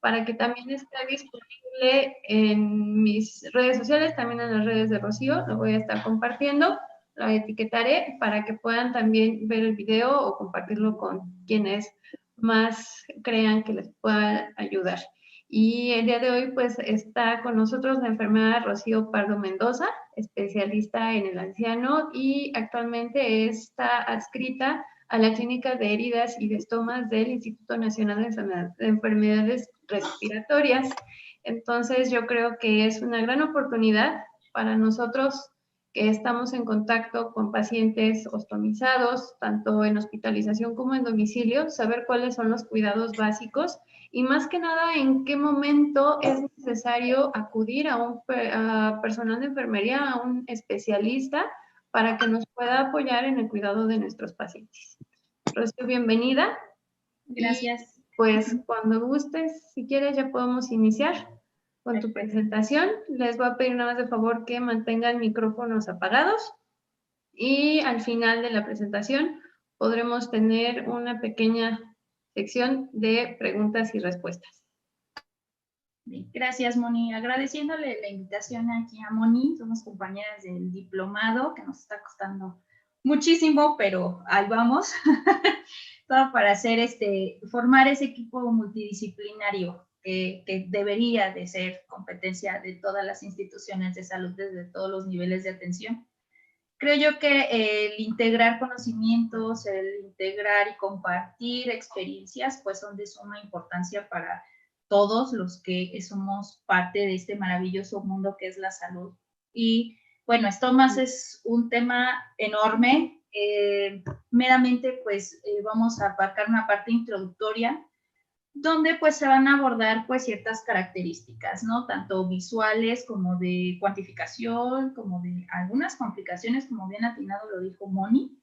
para que también esté disponible en mis redes sociales, también en las redes de Rocío, lo voy a estar compartiendo, lo etiquetaré para que puedan también ver el video o compartirlo con quienes más crean que les pueda ayudar. Y el día de hoy, pues, está con nosotros la enfermera Rocío Pardo Mendoza, especialista en el anciano y actualmente está adscrita a la Clínica de Heridas y de Estomas del Instituto Nacional de Enfermedades Respiratorias. Entonces, yo creo que es una gran oportunidad para nosotros que estamos en contacto con pacientes ostomizados, tanto en hospitalización como en domicilio, saber cuáles son los cuidados básicos y más que nada en qué momento es necesario acudir a personal de enfermería, a un especialista, para que nos pueda apoyar en el cuidado de nuestros pacientes. Rocío, bienvenida. Gracias. Y pues cuando gustes, si quieres, ya podemos iniciar con tu presentación. Les voy a pedir nada más de favor que mantengan micrófonos apagados y al final de la presentación podremos tener una pequeña sección de preguntas y respuestas. Gracias, Moni. Agradeciéndole la invitación aquí a Moni, somos compañeras del diplomado que nos está costando muchísimo, pero ahí vamos. Todo para hacer formar ese equipo multidisciplinario que debería de ser competencia de todas las instituciones de salud desde todos los niveles de atención. Creo yo que el integrar conocimientos, el integrar y compartir experiencias, pues son de suma importancia para todos los que somos parte de este maravilloso mundo que es la salud. Y bueno, estomas es un tema enorme. Meramente, pues vamos a abarcar una parte introductoria donde pues se van a abordar pues ciertas características, ¿no? Tanto visuales como de cuantificación, como de algunas complicaciones, como bien atinado lo dijo Moni.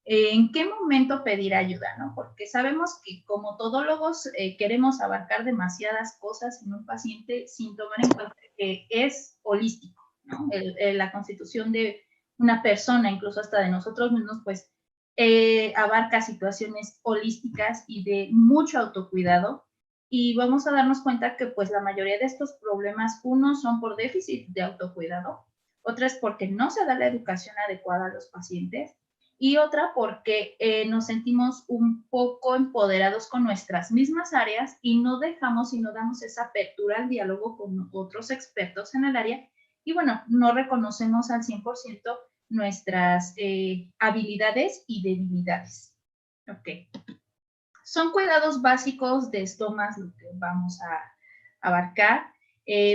¿En qué momento pedir ayuda, no? Porque sabemos que como todólogos queremos abarcar demasiadas cosas en un paciente sin tomar en cuenta que es holístico, ¿no? La constitución de una persona, incluso hasta de nosotros mismos, pues abarca situaciones holísticas y de mucho autocuidado, y vamos a darnos cuenta que pues la mayoría de estos problemas, uno, son por déficit de autocuidado, otra es porque no se da la educación adecuada a los pacientes, y otra porque nos sentimos un poco empoderados con nuestras mismas áreas y no dejamos y no damos esa apertura al diálogo con otros expertos en el área, y bueno, no reconocemos al 100% nuestras habilidades y debilidades. Ok. Son cuidados básicos de estomas lo que vamos a abarcar.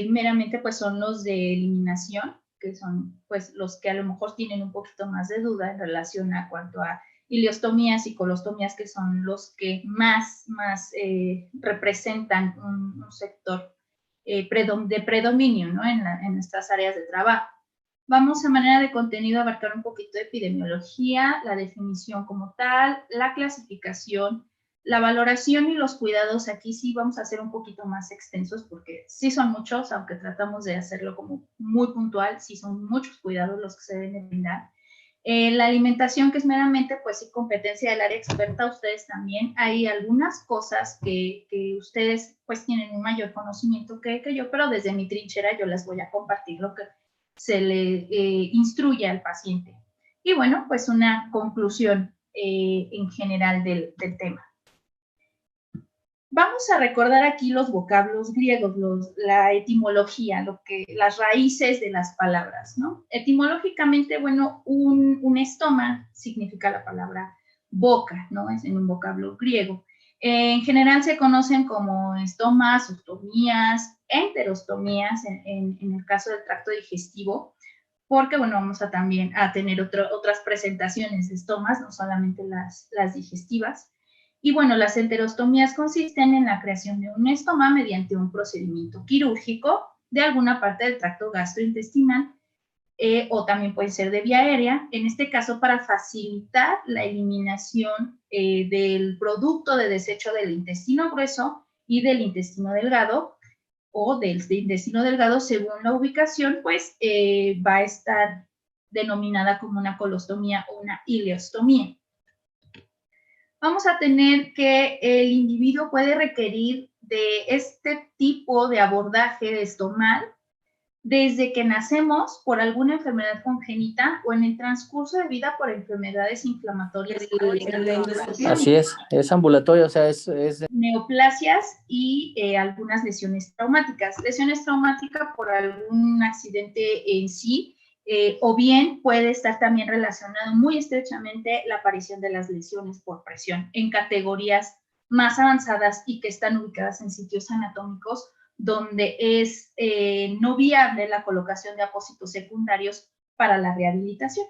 Meramente pues son los de eliminación, que son pues los que a lo mejor tienen un poquito más de duda en relación a cuanto a ileostomías y colostomías, que son los que más representan un sector de predominio, ¿no? en nuestras áreas de trabajo. Vamos a manera de contenido a abarcar un poquito de epidemiología, la definición como tal, la clasificación, la valoración y los cuidados. Aquí sí vamos a hacer un poquito más extensos porque sí son muchos, aunque tratamos de hacerlo como muy puntual, sí son muchos cuidados los que se deben brindar. La alimentación, que es meramente pues sí competencia del área experta, ustedes también. Hay algunas cosas que ustedes pues tienen un mayor conocimiento que yo, pero desde mi trinchera yo les voy a compartir lo que se le instruye al paciente. Y bueno, pues una conclusión en general del tema. Vamos a recordar aquí los vocablos griegos, la etimología, las raíces de las palabras, ¿no? Etimológicamente, bueno, un estoma significa la palabra boca, ¿no? Es en un vocablo griego. En general se conocen como estomas, ostomías, enterostomías, en el caso del tracto digestivo, porque, bueno, vamos a también a tener otras presentaciones de estomas, no solamente las digestivas. Y bueno, las enterostomías consisten en la creación de un estoma mediante un procedimiento quirúrgico de alguna parte del tracto gastrointestinal, o también puede ser de vía aérea, en este caso para facilitar la eliminación del producto de desecho del intestino grueso y del intestino delgado, o del intestino delgado según la ubicación, pues va a estar denominada como una colostomía o una ileostomía. Vamos a tener que el individuo puede requerir de este tipo de abordaje estomal desde que nacemos por alguna enfermedad congénita o en el transcurso de vida por enfermedades inflamatorias. Así es ambulatorio, o sea, es neoplasias y algunas lesiones traumáticas. Lesiones traumáticas por algún accidente en sí, o bien puede estar también relacionado muy estrechamente la aparición de las lesiones por presión en categorías más avanzadas y que están ubicadas en sitios anatómicos donde es no viable la colocación de apósitos secundarios para la rehabilitación,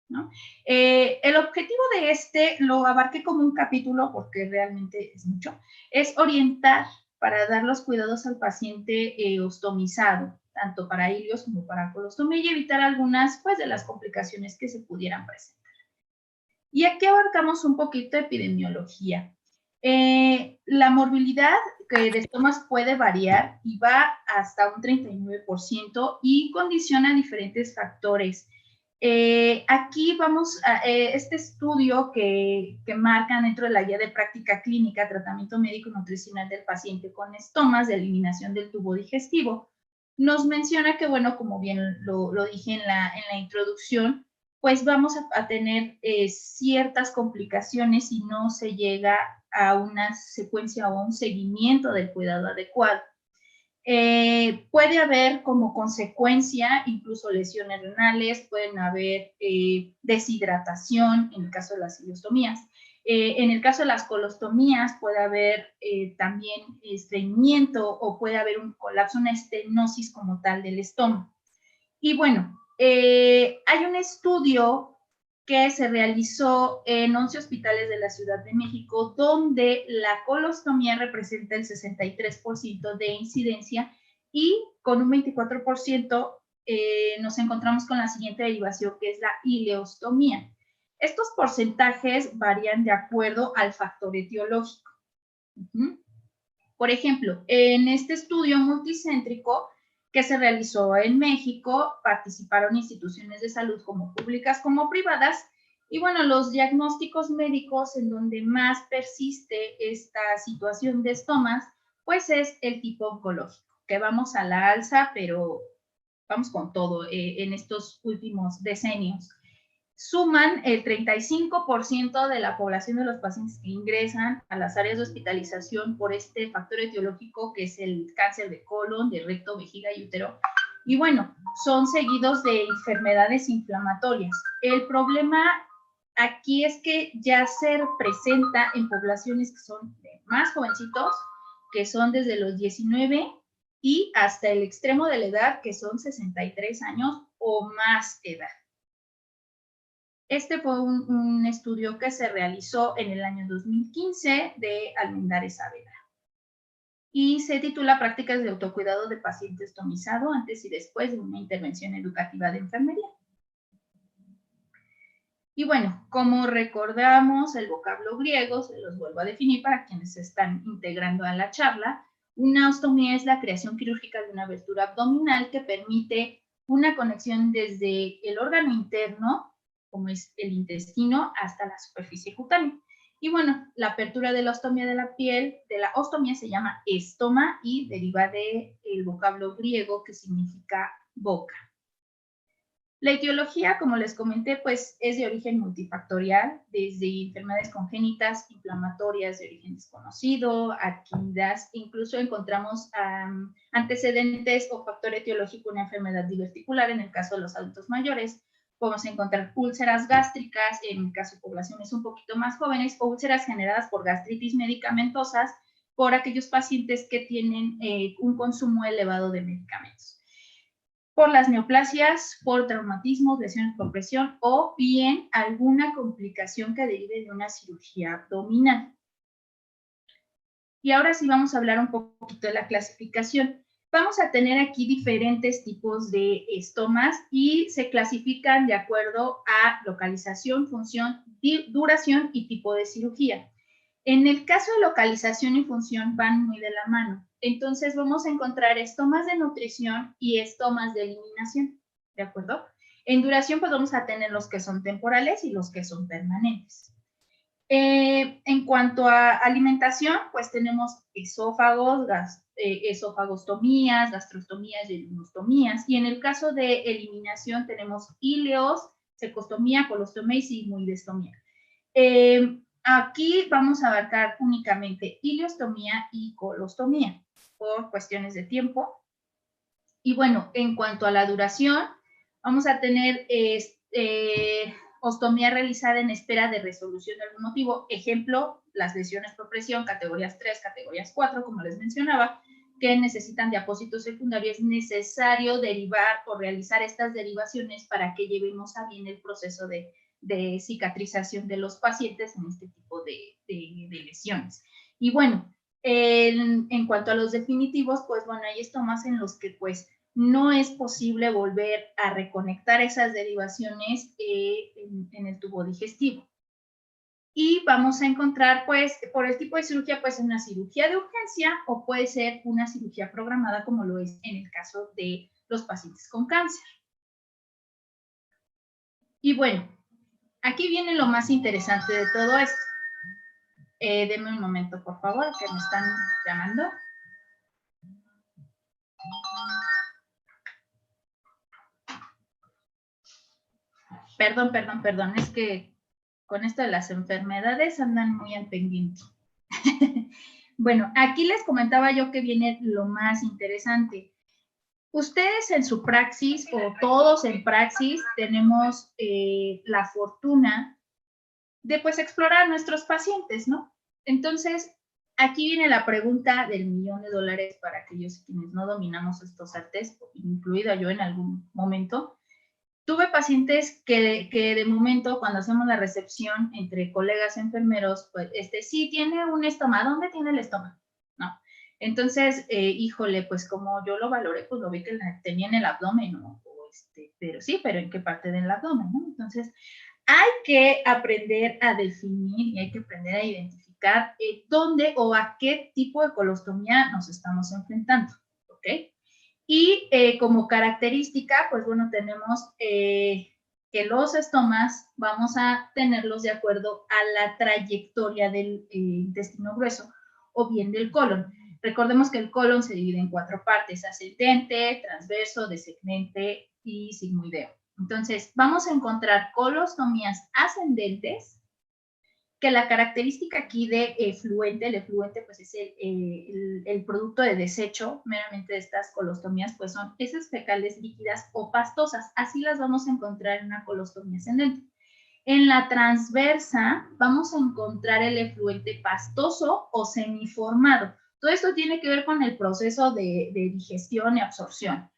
¿no? El objetivo de este, lo abarqué como un capítulo porque realmente es mucho, es orientar para dar los cuidados al paciente ostomizado, tanto para ilios como para colostomía, y evitar algunas pues, de las complicaciones que se pudieran presentar. Y aquí abarcamos un poquito de epidemiología. La morbilidad de estomas puede variar y va hasta un 39% y condiciona diferentes factores. Aquí vamos a este estudio que marcan dentro de la guía de práctica clínica, tratamiento médico y nutricional del paciente con estomas de eliminación del tubo digestivo. Nos menciona que, bueno, como bien lo dije en la introducción, pues vamos a tener ciertas complicaciones si no se llega a una secuencia o a un seguimiento del cuidado adecuado. Puede haber como consecuencia incluso lesiones renales, pueden haber deshidratación en el caso de las ileostomías. En el caso de las colostomías puede haber también estreñimiento o puede haber un colapso, una estenosis como tal del estómago. Y bueno, hay un estudio que se realizó en 11 hospitales de la Ciudad de México, donde la colostomía representa el 63% de incidencia y con un 24% nos encontramos con la siguiente derivación, que es la ileostomía. Estos porcentajes varían de acuerdo al factor etiológico. Por ejemplo, en este estudio multicéntrico que se realizó en México, participaron instituciones de salud como públicas como privadas, y bueno, los diagnósticos médicos en donde más persiste esta situación de estomas, pues es el tipo oncológico, que vamos a la alza, pero vamos con todo en estos últimos decenios. Suman el 35% de la población de los pacientes que ingresan a las áreas de hospitalización por este factor etiológico que es el cáncer de colon, de recto, vejiga y útero. Y bueno, son seguidos de enfermedades inflamatorias. El problema aquí es que ya se presenta en poblaciones que son más jovencitos, que son desde los 19 y hasta el extremo de la edad, que son 63 años o más edad. Este fue un estudio que se realizó en el año 2015 de Almendares Saavedra y se titula Prácticas de autocuidado de paciente estomizado antes y después de una intervención educativa de enfermería. Y bueno, como recordamos el vocablo griego, se los vuelvo a definir para quienes se están integrando a la charla. Una ostomía es la creación quirúrgica de una abertura abdominal que permite una conexión desde el órgano interno, como es el intestino, hasta la superficie cutánea. Y bueno, la apertura de la ostomía de la piel, de la ostomía, se llama estoma y deriva del vocablo griego que significa boca. La etiología, como les comenté, pues es de origen multifactorial, desde enfermedades congénitas, inflamatorias de origen desconocido, adquiridas, incluso encontramos antecedentes o factor etiológico en una enfermedad diverticular en el caso de los adultos mayores. Podemos encontrar úlceras gástricas en el caso de poblaciones un poquito más jóvenes o úlceras generadas por gastritis medicamentosas por aquellos pacientes que tienen un consumo elevado de medicamentos. Por las neoplasias, por traumatismos, lesiones por presión o bien alguna complicación que derive de una cirugía abdominal. Y ahora sí vamos a hablar un poquito de la clasificación. Vamos a tener aquí diferentes tipos de estomas y se clasifican de acuerdo a localización, función, duración y tipo de cirugía. En el caso de localización y función van muy de la mano. Entonces vamos a encontrar estomas de nutrición y estomas de eliminación, ¿de acuerdo? En duración pues vamos a tener los que son temporales y los que son permanentes. En cuanto a alimentación, pues tenemos esófagos, esofagostomías, gastrostomías y elimostomías. Y en el caso de eliminación tenemos ileos, secostomía, colostomía y sigmoidestomía. Aquí vamos a abarcar únicamente ileostomía y colostomía por cuestiones de tiempo. Y bueno, en cuanto a la duración, vamos a tener ostomía realizada en espera de resolución de algún motivo. Ejemplo, las lesiones por presión, categorías 3, categorías 4, como les mencionaba, que necesitan de apósitos secundarios. Es necesario derivar o realizar estas derivaciones para que llevemos a bien el proceso de cicatrización de los pacientes en este tipo de lesiones. Y bueno, en cuanto a los definitivos, pues bueno, hay estomas en los que pues no es posible volver a reconectar esas derivaciones en el tubo digestivo. Y vamos a encontrar, pues, por el tipo de cirugía, pues una cirugía de urgencia o puede ser una cirugía programada, como lo es en el caso de los pacientes con cáncer. Y bueno, aquí viene lo más interesante de todo esto. Denme un momento, por favor, que me están llamando. Perdón, es que con esto de las enfermedades andan muy al pendiente. Bueno, aquí les comentaba yo que viene lo más interesante. Ustedes en su praxis, o todos en praxis, tenemos la fortuna de pues explorar a nuestros pacientes, ¿no? Entonces, aquí viene la pregunta del $1.000.000 para aquellos quienes no dominamos estos artes, incluida yo en algún momento. Tuve pacientes que de momento, cuando hacemos la recepción entre colegas enfermeros, pues sí tiene un estómago. ¿Dónde tiene el estómago? ¿No? Entonces, híjole, pues como yo lo valoré, pues lo vi que tenía en el abdomen, ¿no? Pero sí, pero ¿en qué parte del abdomen, no? Entonces, hay que aprender a definir y hay que aprender a identificar dónde o a qué tipo de colostomía nos estamos enfrentando, ¿ok? Y como característica, pues bueno, tenemos que los estomas vamos a tenerlos de acuerdo a la trayectoria del intestino grueso o bien del colon. Recordemos que el colon se divide en 4 partes: ascendente, transverso, descendente y sigmoideo. Entonces, vamos a encontrar colostomías ascendentes, que la característica aquí de efluente, el efluente pues es el producto de desecho meramente de estas colostomías, pues son heces fecales líquidas o pastosas. Así las vamos a encontrar en una colostomía ascendente. En la transversa vamos a encontrar el efluente pastoso o semiformado. Todo esto tiene que ver con el proceso de digestión y absorción.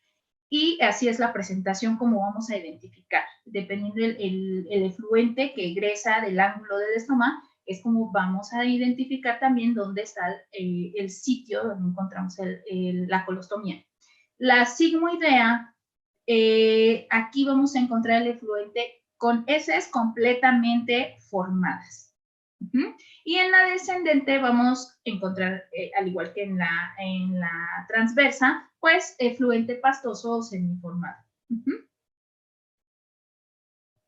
Y así es la presentación como vamos a identificar. Dependiendo el efluente que egresa del ángulo del estómago, es como vamos a identificar también dónde está el sitio donde encontramos la colostomía. La sigmoidea, aquí vamos a encontrar el efluente con heces completamente formadas. Y en la descendente vamos a encontrar, al igual que en la transversa, pues efluente pastoso o semiformado.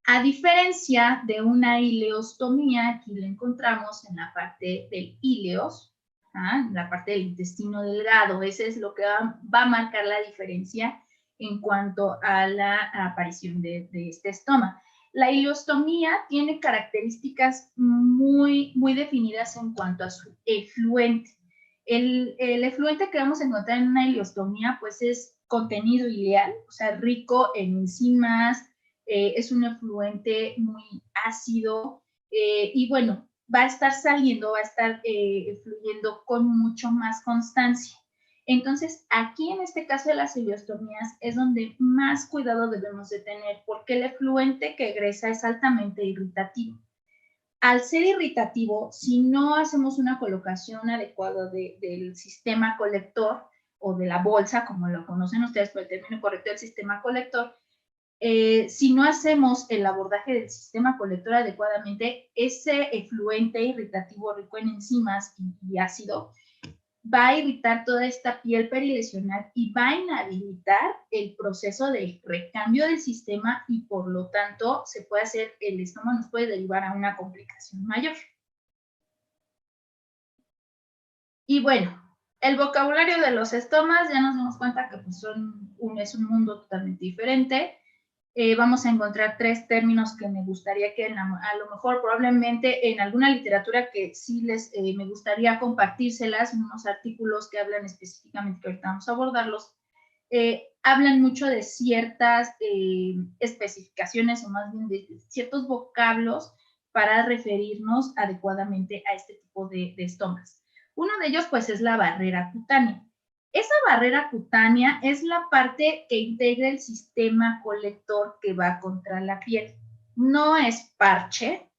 A diferencia de una ileostomía, aquí lo encontramos en la parte del ileos, en la parte del intestino delgado. Ese es lo que va a marcar la diferencia en cuanto a la aparición de este estoma. La ileostomía tiene características muy, muy definidas en cuanto a su efluente. El efluente que vamos a encontrar en una ileostomía, pues es contenido ileal, o sea, rico en enzimas, es un efluente muy ácido y bueno, va a estar saliendo, va a estar fluyendo con mucho más constancia. Entonces, aquí en este caso de las ileostomías es donde más cuidado debemos de tener, porque el efluente que egresa es altamente irritativo. Al ser irritativo, si no hacemos una colocación adecuada del sistema colector o de la bolsa, como lo conocen ustedes por el término correcto del sistema colector, si no hacemos el abordaje del sistema colector adecuadamente, ese efluente irritativo rico en enzimas y ácido va a irritar toda esta piel perilesional y va a inhabilitar el proceso de recambio del sistema y por lo tanto se puede hacer, el estómago nos puede derivar a una complicación mayor. Y bueno, el vocabulario de los estomas, ya nos damos cuenta que pues, es un mundo totalmente diferente. Vamos a encontrar 3 términos que me gustaría que a lo mejor probablemente en alguna literatura que sí me gustaría compartírselas, en unos artículos que hablan específicamente, que ahorita vamos a abordarlos, hablan mucho de ciertas especificaciones o más bien de ciertos vocablos para referirnos adecuadamente a este tipo de estomas. Uno de ellos pues es la barrera cutánea. Esa barrera cutánea es la parte que integra el sistema colector que va contra la piel. No es parche,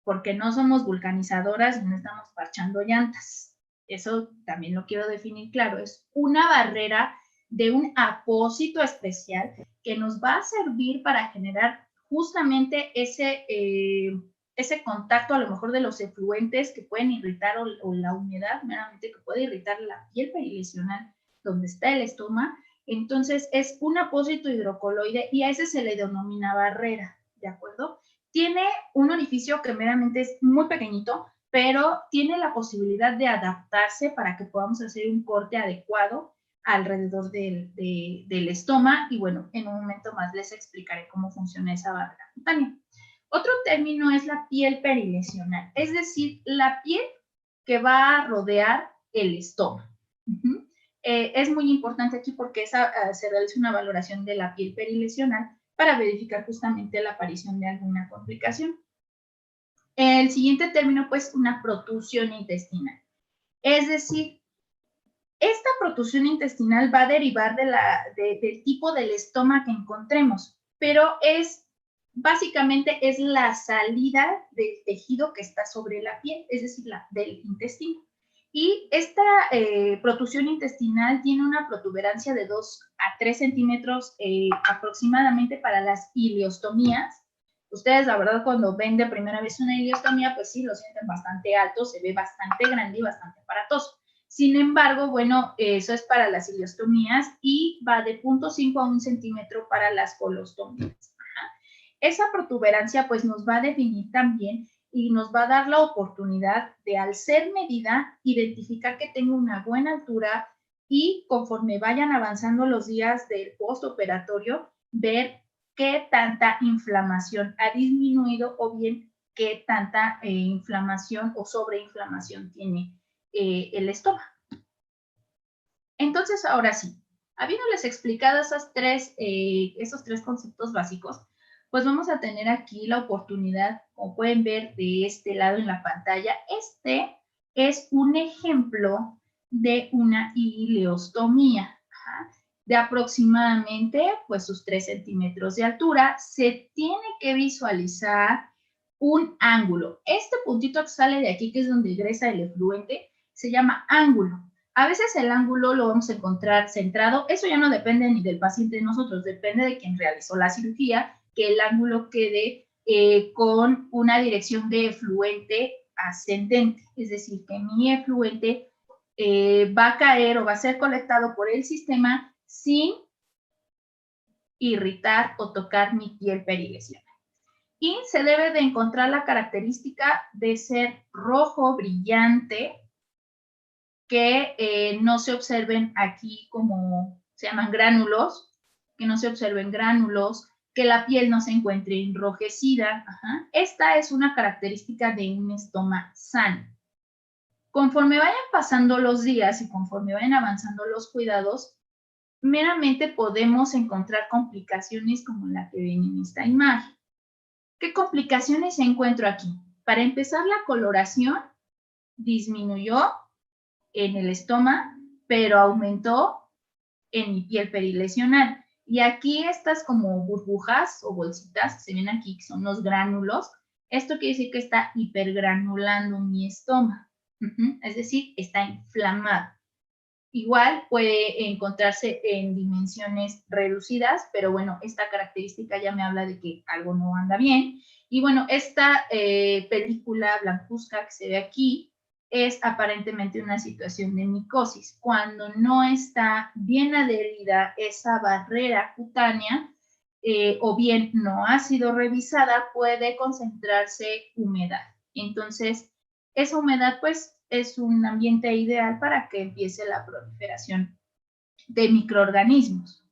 porque no somos vulcanizadoras y no estamos parchando llantas. Eso también lo quiero definir claro. Es una barrera de un apósito especial que nos va a servir para generar justamente ese contacto a lo mejor de los efluentes que pueden irritar o la humedad meramente que puede irritar la piel perilesional donde está el estoma. Entonces es un apósito hidrocoloide y a ese se le denomina barrera, ¿de acuerdo? Tiene un orificio que meramente es muy pequeñito, pero tiene la posibilidad de adaptarse para que podamos hacer un corte adecuado alrededor del estoma y bueno, en un momento más les explicaré cómo funciona esa barrera cutánea. Otro término es la piel perilesional, es decir, la piel que va a rodear el estoma. Es muy importante aquí porque se realiza una valoración de la piel perilesional para verificar justamente la aparición de alguna complicación. El siguiente término, pues, una protrusión intestinal. Es decir, esta protrusión intestinal va a derivar del tipo del estoma que encontremos, pero básicamente es la salida del tejido que está sobre la piel, es decir, del intestino. Y esta protrusión intestinal tiene una protuberancia de 2 a 3 centímetros aproximadamente para las ileostomías. Ustedes, la verdad, cuando ven de primera vez una ileostomía, pues sí, lo sienten bastante alto, se ve bastante grande y bastante aparatoso. Sin embargo, bueno, eso es para las ileostomías y va de 0.5 a 1 centímetro para las colostomías. Esa protuberancia pues nos va a definir también y nos va a dar la oportunidad de, al ser medida, identificar que tenga una buena altura y conforme vayan avanzando los días del postoperatorio, ver qué tanta inflamación ha disminuido o bien qué tanta inflamación o sobreinflamación tiene el estómago. Entonces, ahora sí, habiéndoles explicado esos tres conceptos básicos, pues vamos a tener aquí la oportunidad, como pueden ver de este lado en la pantalla, este es un ejemplo de una ileostomía de aproximadamente pues sus 3 centímetros de altura. Se tiene que visualizar un ángulo. Este puntito que sale de aquí, que es donde ingresa el efluente, se llama ángulo. A veces el ángulo lo vamos a encontrar centrado. Eso ya no depende ni del paciente de nosotros, depende de quien realizó la cirugía, que el ángulo quede con una dirección de efluente ascendente. Es decir, que mi efluente va a caer o va a ser colectado por el sistema sin irritar o tocar mi piel perilesional. Y se debe de encontrar la característica de ser rojo, brillante, que no se observen aquí como se llaman gránulos, que no se observen gránulos, que la piel no se encuentre enrojecida. Esta es una característica de un estoma sano. Conforme vayan pasando los días y conforme vayan avanzando los cuidados, meramente podemos encontrar complicaciones como la que ven en esta imagen. ¿Qué complicaciones encuentro aquí? Para empezar, la coloración disminuyó en el estómago, pero aumentó en mi piel perilesional. Y aquí estas como burbujas o bolsitas que se ven aquí, que son los gránulos, esto quiere decir que está hipergranulando mi estómago. Es decir, está inflamado. Igual puede encontrarse en dimensiones reducidas, pero bueno, esta característica ya me habla de que algo no anda bien. Y bueno, esta película blancuzca que se ve aquí es aparentemente una situación de micosis. Cuando no está bien adherida esa barrera cutánea, o bien no ha sido revisada, puede concentrarse humedad. Entonces, esa humedad pues es un ambiente ideal para que empiece la proliferación de microorganismos.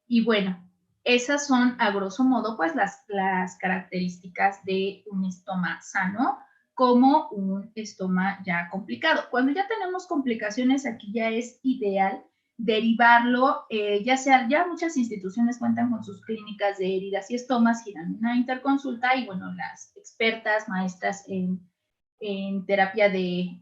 Y bueno, esas son, a grosso modo, pues las características de un estoma sano, como un estoma ya complicado. Cuando ya tenemos complicaciones, aquí ya es ideal derivarlo, ya sea, ya muchas instituciones cuentan con sus clínicas de heridas y estomas, giran una interconsulta y bueno, las expertas, maestras en terapia de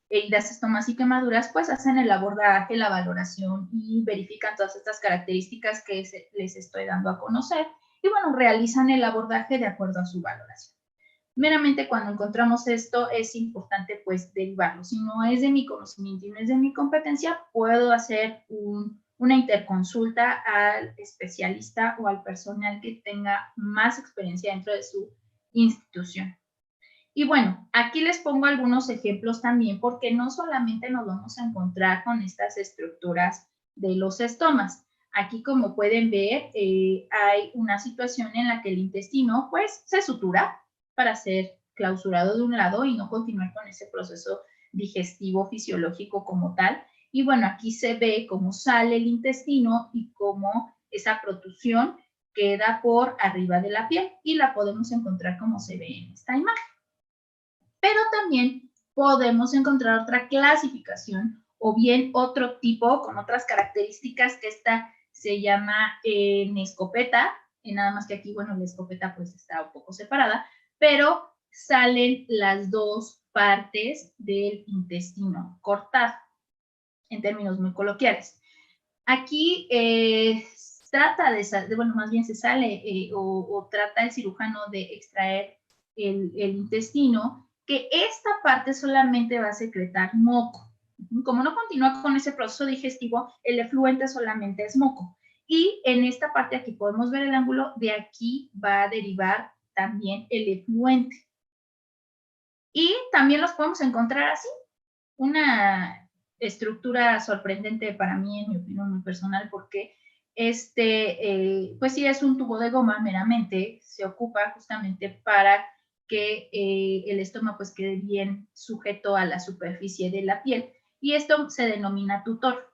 heridas, estomas y quemaduras, pues hacen el abordaje, la valoración y verifican todas estas características que les estoy dando a conocer y bueno, realizan el abordaje de acuerdo a su valoración. Meramente cuando encontramos esto es importante pues derivarlo. Si no es de mi conocimiento y no es de mi competencia, puedo hacer una interconsulta al especialista o al personal que tenga más experiencia dentro de su institución. Y bueno, aquí les pongo algunos ejemplos también porque no solamente nos vamos a encontrar con estas estructuras de los estomas. Aquí, como pueden ver, hay una situación en la que el intestino pues se sutura para ser clausurado de un lado y no continuar con ese proceso digestivo fisiológico como tal. Y bueno, aquí se ve cómo sale el intestino y cómo esa protrusión queda por arriba de la piel y la podemos encontrar como se ve en esta imagen. Pero también podemos encontrar otra clasificación o bien otro tipo con otras características que esta se llama escopeta, nada más que aquí, bueno, la escopeta pues está un poco separada, pero salen las dos partes del intestino cortado, en términos muy coloquiales. Aquí trata bueno, más bien se sale o trata el cirujano de extraer el intestino, que esta parte solamente va a secretar moco. Como no continúa con ese proceso digestivo, el efluente solamente es moco. Y en esta parte aquí podemos ver el ángulo, de aquí va a derivar también el efluente. Y también los podemos encontrar así, una estructura sorprendente para mí, en mi opinión muy personal, porque pues sí es un tubo de goma meramente, se ocupa justamente para que el estómago pues quede bien sujeto a la superficie de la piel y esto se denomina tutor.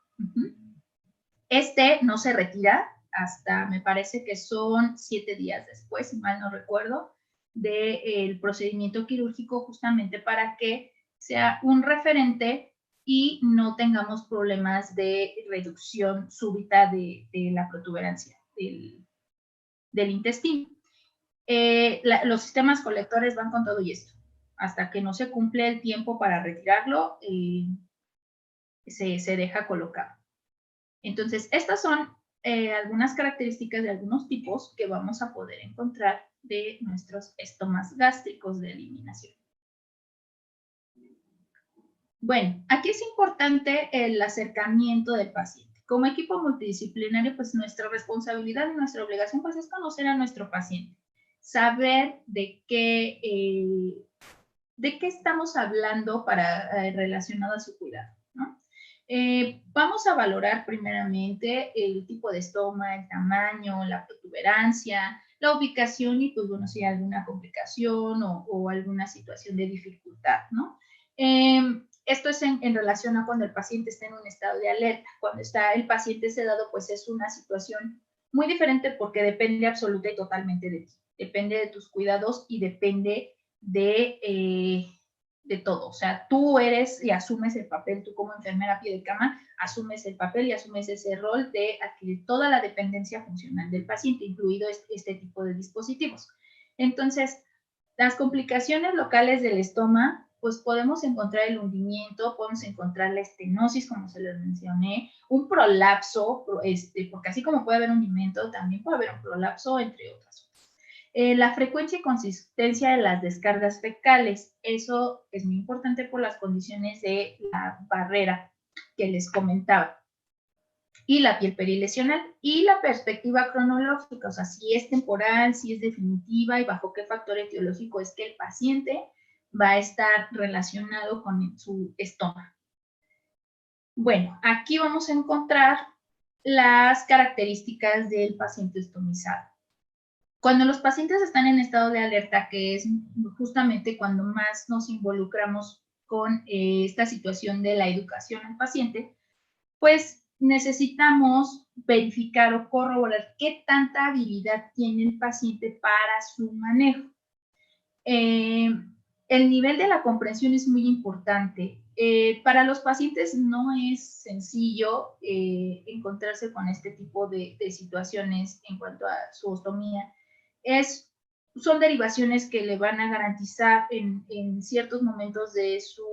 No se retira hasta, me parece que son 7 días después, si mal no recuerdo, del procedimiento quirúrgico, justamente para que sea un referente y no tengamos problemas de reducción súbita de la protuberancia del intestino. Los sistemas colectores van con todo y esto. Hasta que no se cumple el tiempo para retirarlo, se deja colocado. Entonces, estas son algunas características de algunos tipos que vamos a poder encontrar de nuestros estomas gástricos de eliminación. Bueno, aquí es importante el acercamiento del paciente. Como equipo multidisciplinario, pues nuestra responsabilidad y nuestra obligación pues es conocer a nuestro paciente, saber de qué estamos hablando relacionado a su cuidado, ¿no? Vamos a valorar primeramente el tipo de estoma, el tamaño, la protuberancia, la ubicación y pues bueno, si hay alguna complicación o alguna situación de dificultad, ¿no? Esto es en relación a cuando el paciente está en un estado de alerta. Cuando está el paciente sedado, pues es una situación muy diferente porque depende absoluta y totalmente de ti. Depende de tus cuidados y depende de todo. O sea, tú eres y asumes el papel, tú como enfermera a pie de cama, asumes el papel y asumes ese rol de adquirir toda la dependencia funcional del paciente, incluido este tipo de dispositivos. Entonces, las complicaciones locales del estoma, pues podemos encontrar el hundimiento, podemos encontrar la estenosis, como se les mencioné, un prolapso, porque así como puede haber hundimiento, también puede haber un prolapso, entre otras. La frecuencia y consistencia de las descargas fecales, eso es muy importante por las condiciones de la barrera que les comentaba. Y la piel perilesional y la perspectiva cronológica, o sea, si es temporal, si es definitiva y bajo qué factor etiológico es que el paciente va a estar relacionado con su estómago. Bueno, aquí vamos a encontrar las características del paciente estomizado. Cuando los pacientes están en estado de alerta, que es justamente cuando más nos involucramos con esta situación de la educación al paciente, pues necesitamos verificar o corroborar qué tanta habilidad tiene el paciente para su manejo. El nivel de la comprensión es muy importante. Para los pacientes no es sencillo encontrarse con este tipo de situaciones en cuanto a su ostomía. Son derivaciones que le van a garantizar en ciertos momentos de su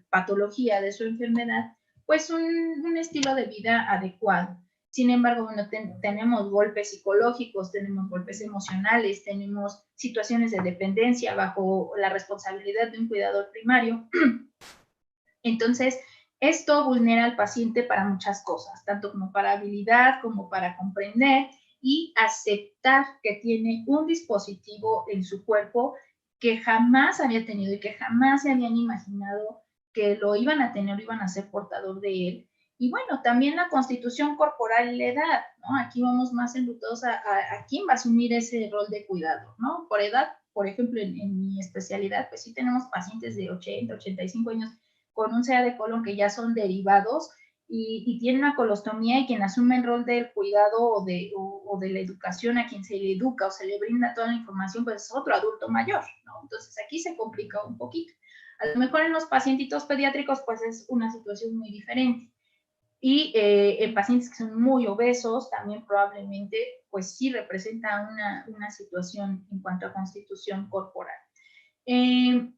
patología, de su enfermedad, pues un estilo de vida adecuado. Sin embargo, bueno, tenemos golpes psicológicos, tenemos golpes emocionales, tenemos situaciones de dependencia bajo la responsabilidad de un cuidador primario. Entonces, esto vulnera al paciente para muchas cosas, tanto como para habilidad, como para comprender y aceptar que tiene un dispositivo en su cuerpo que jamás había tenido y que jamás se habían imaginado que lo iban a tener o iban a ser portador de él. Y bueno, también la constitución corporal y la edad, ¿no? Aquí vamos más enrutados a quién va a asumir ese rol de cuidador, ¿no? Por edad, por ejemplo, en mi especialidad, pues sí tenemos pacientes de 80, 85 años con un CA de colon que ya son derivados y tienen una colostomía, y quien asume el rol del cuidado o de la educación, a quien se le educa o se le brinda toda la información, pues es otro adulto mayor, ¿no? Entonces aquí se complica un poquito. A lo mejor en los pacientitos pediátricos, pues es una situación muy diferente. Y en pacientes que son muy obesos, también probablemente, pues sí representa una situación en cuanto a constitución corporal.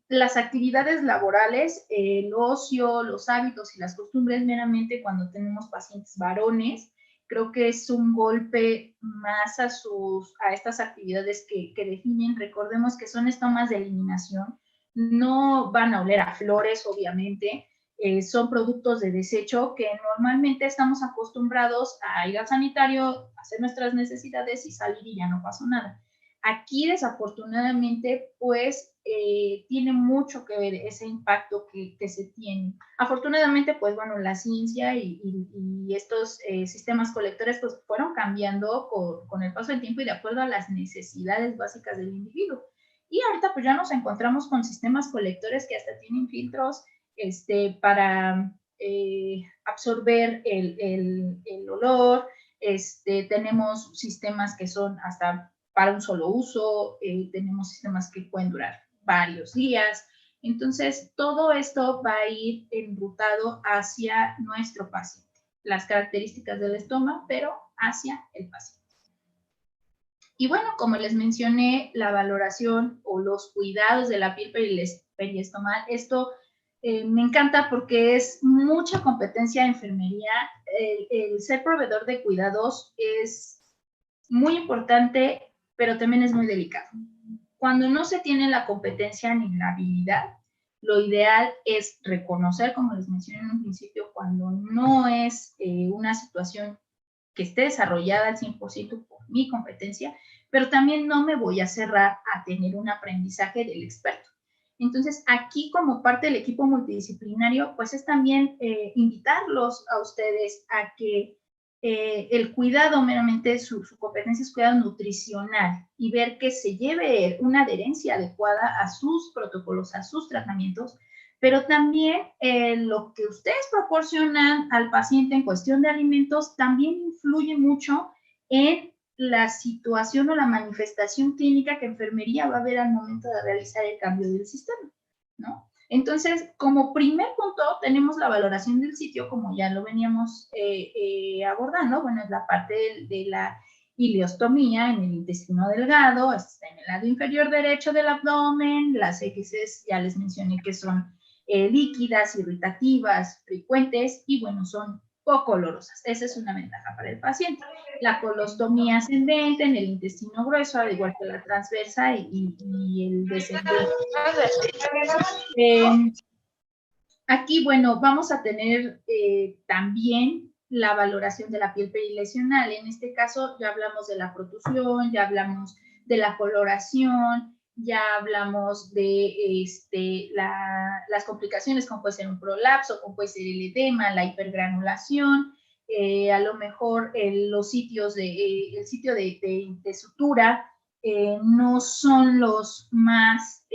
Las actividades laborales, el ocio, los hábitos y las costumbres, meramente cuando tenemos pacientes varones, creo que es un golpe más a estas actividades que definen. Recordemos que son estomas de eliminación, no van a oler a flores, obviamente. Son productos de desecho que normalmente estamos acostumbrados a ir al sanitario, hacer nuestras necesidades y salir y ya no pasó nada. Aquí, desafortunadamente, pues tiene mucho que ver ese impacto que se tiene. Afortunadamente, pues bueno, la ciencia y estos sistemas colectores pues fueron cambiando con el paso del tiempo y de acuerdo a las necesidades básicas del individuo. Y ahorita pues ya nos encontramos con sistemas colectores que hasta tienen filtros para absorber el olor. Tenemos sistemas que son hasta para un solo uso, tenemos sistemas que pueden durar varios días. Entonces, todo esto va a ir enrutado hacia nuestro paciente. Las características del estómago, pero hacia el paciente. Y bueno, como les mencioné, la valoración o los cuidados de la piel periestomal, esto me encanta porque es mucha competencia de enfermería. El ser proveedor de cuidados es muy importante, pero también es muy delicado. Cuando no se tiene la competencia ni la habilidad, lo ideal es reconocer, como les mencioné en un principio, cuando no es una situación que esté desarrollada al 100% por mi competencia, pero también no me voy a cerrar a tener un aprendizaje del experto. Entonces, aquí como parte del equipo multidisciplinario, pues es también invitarlos a ustedes a que el cuidado, meramente su competencia es cuidado nutricional, y ver que se lleve una adherencia adecuada a sus protocolos, a sus tratamientos, pero también lo que ustedes proporcionan al paciente en cuestión de alimentos también influye mucho en la situación o la manifestación clínica que enfermería va a ver al momento de realizar el cambio del sistema, ¿no? Entonces, como primer punto, tenemos la valoración del sitio, como ya lo veníamos abordando. Bueno, es la parte de la ileostomía en el intestino delgado, está en el lado inferior derecho del abdomen. Las X ya les mencioné que son líquidas, irritativas, frecuentes y, bueno, son poco olorosas. Esa es una ventaja para el paciente. La colostomía ascendente en el intestino grueso, al igual que la transversa y el descendente. Aquí, bueno, vamos a tener también la valoración de la piel perilesional. En este caso ya hablamos de la protusión, ya hablamos de la coloración, ya hablamos de las complicaciones, como puede ser un prolapso, como puede ser el edema, la hipergranulación, a lo mejor los sitios el sitio de sutura no son los más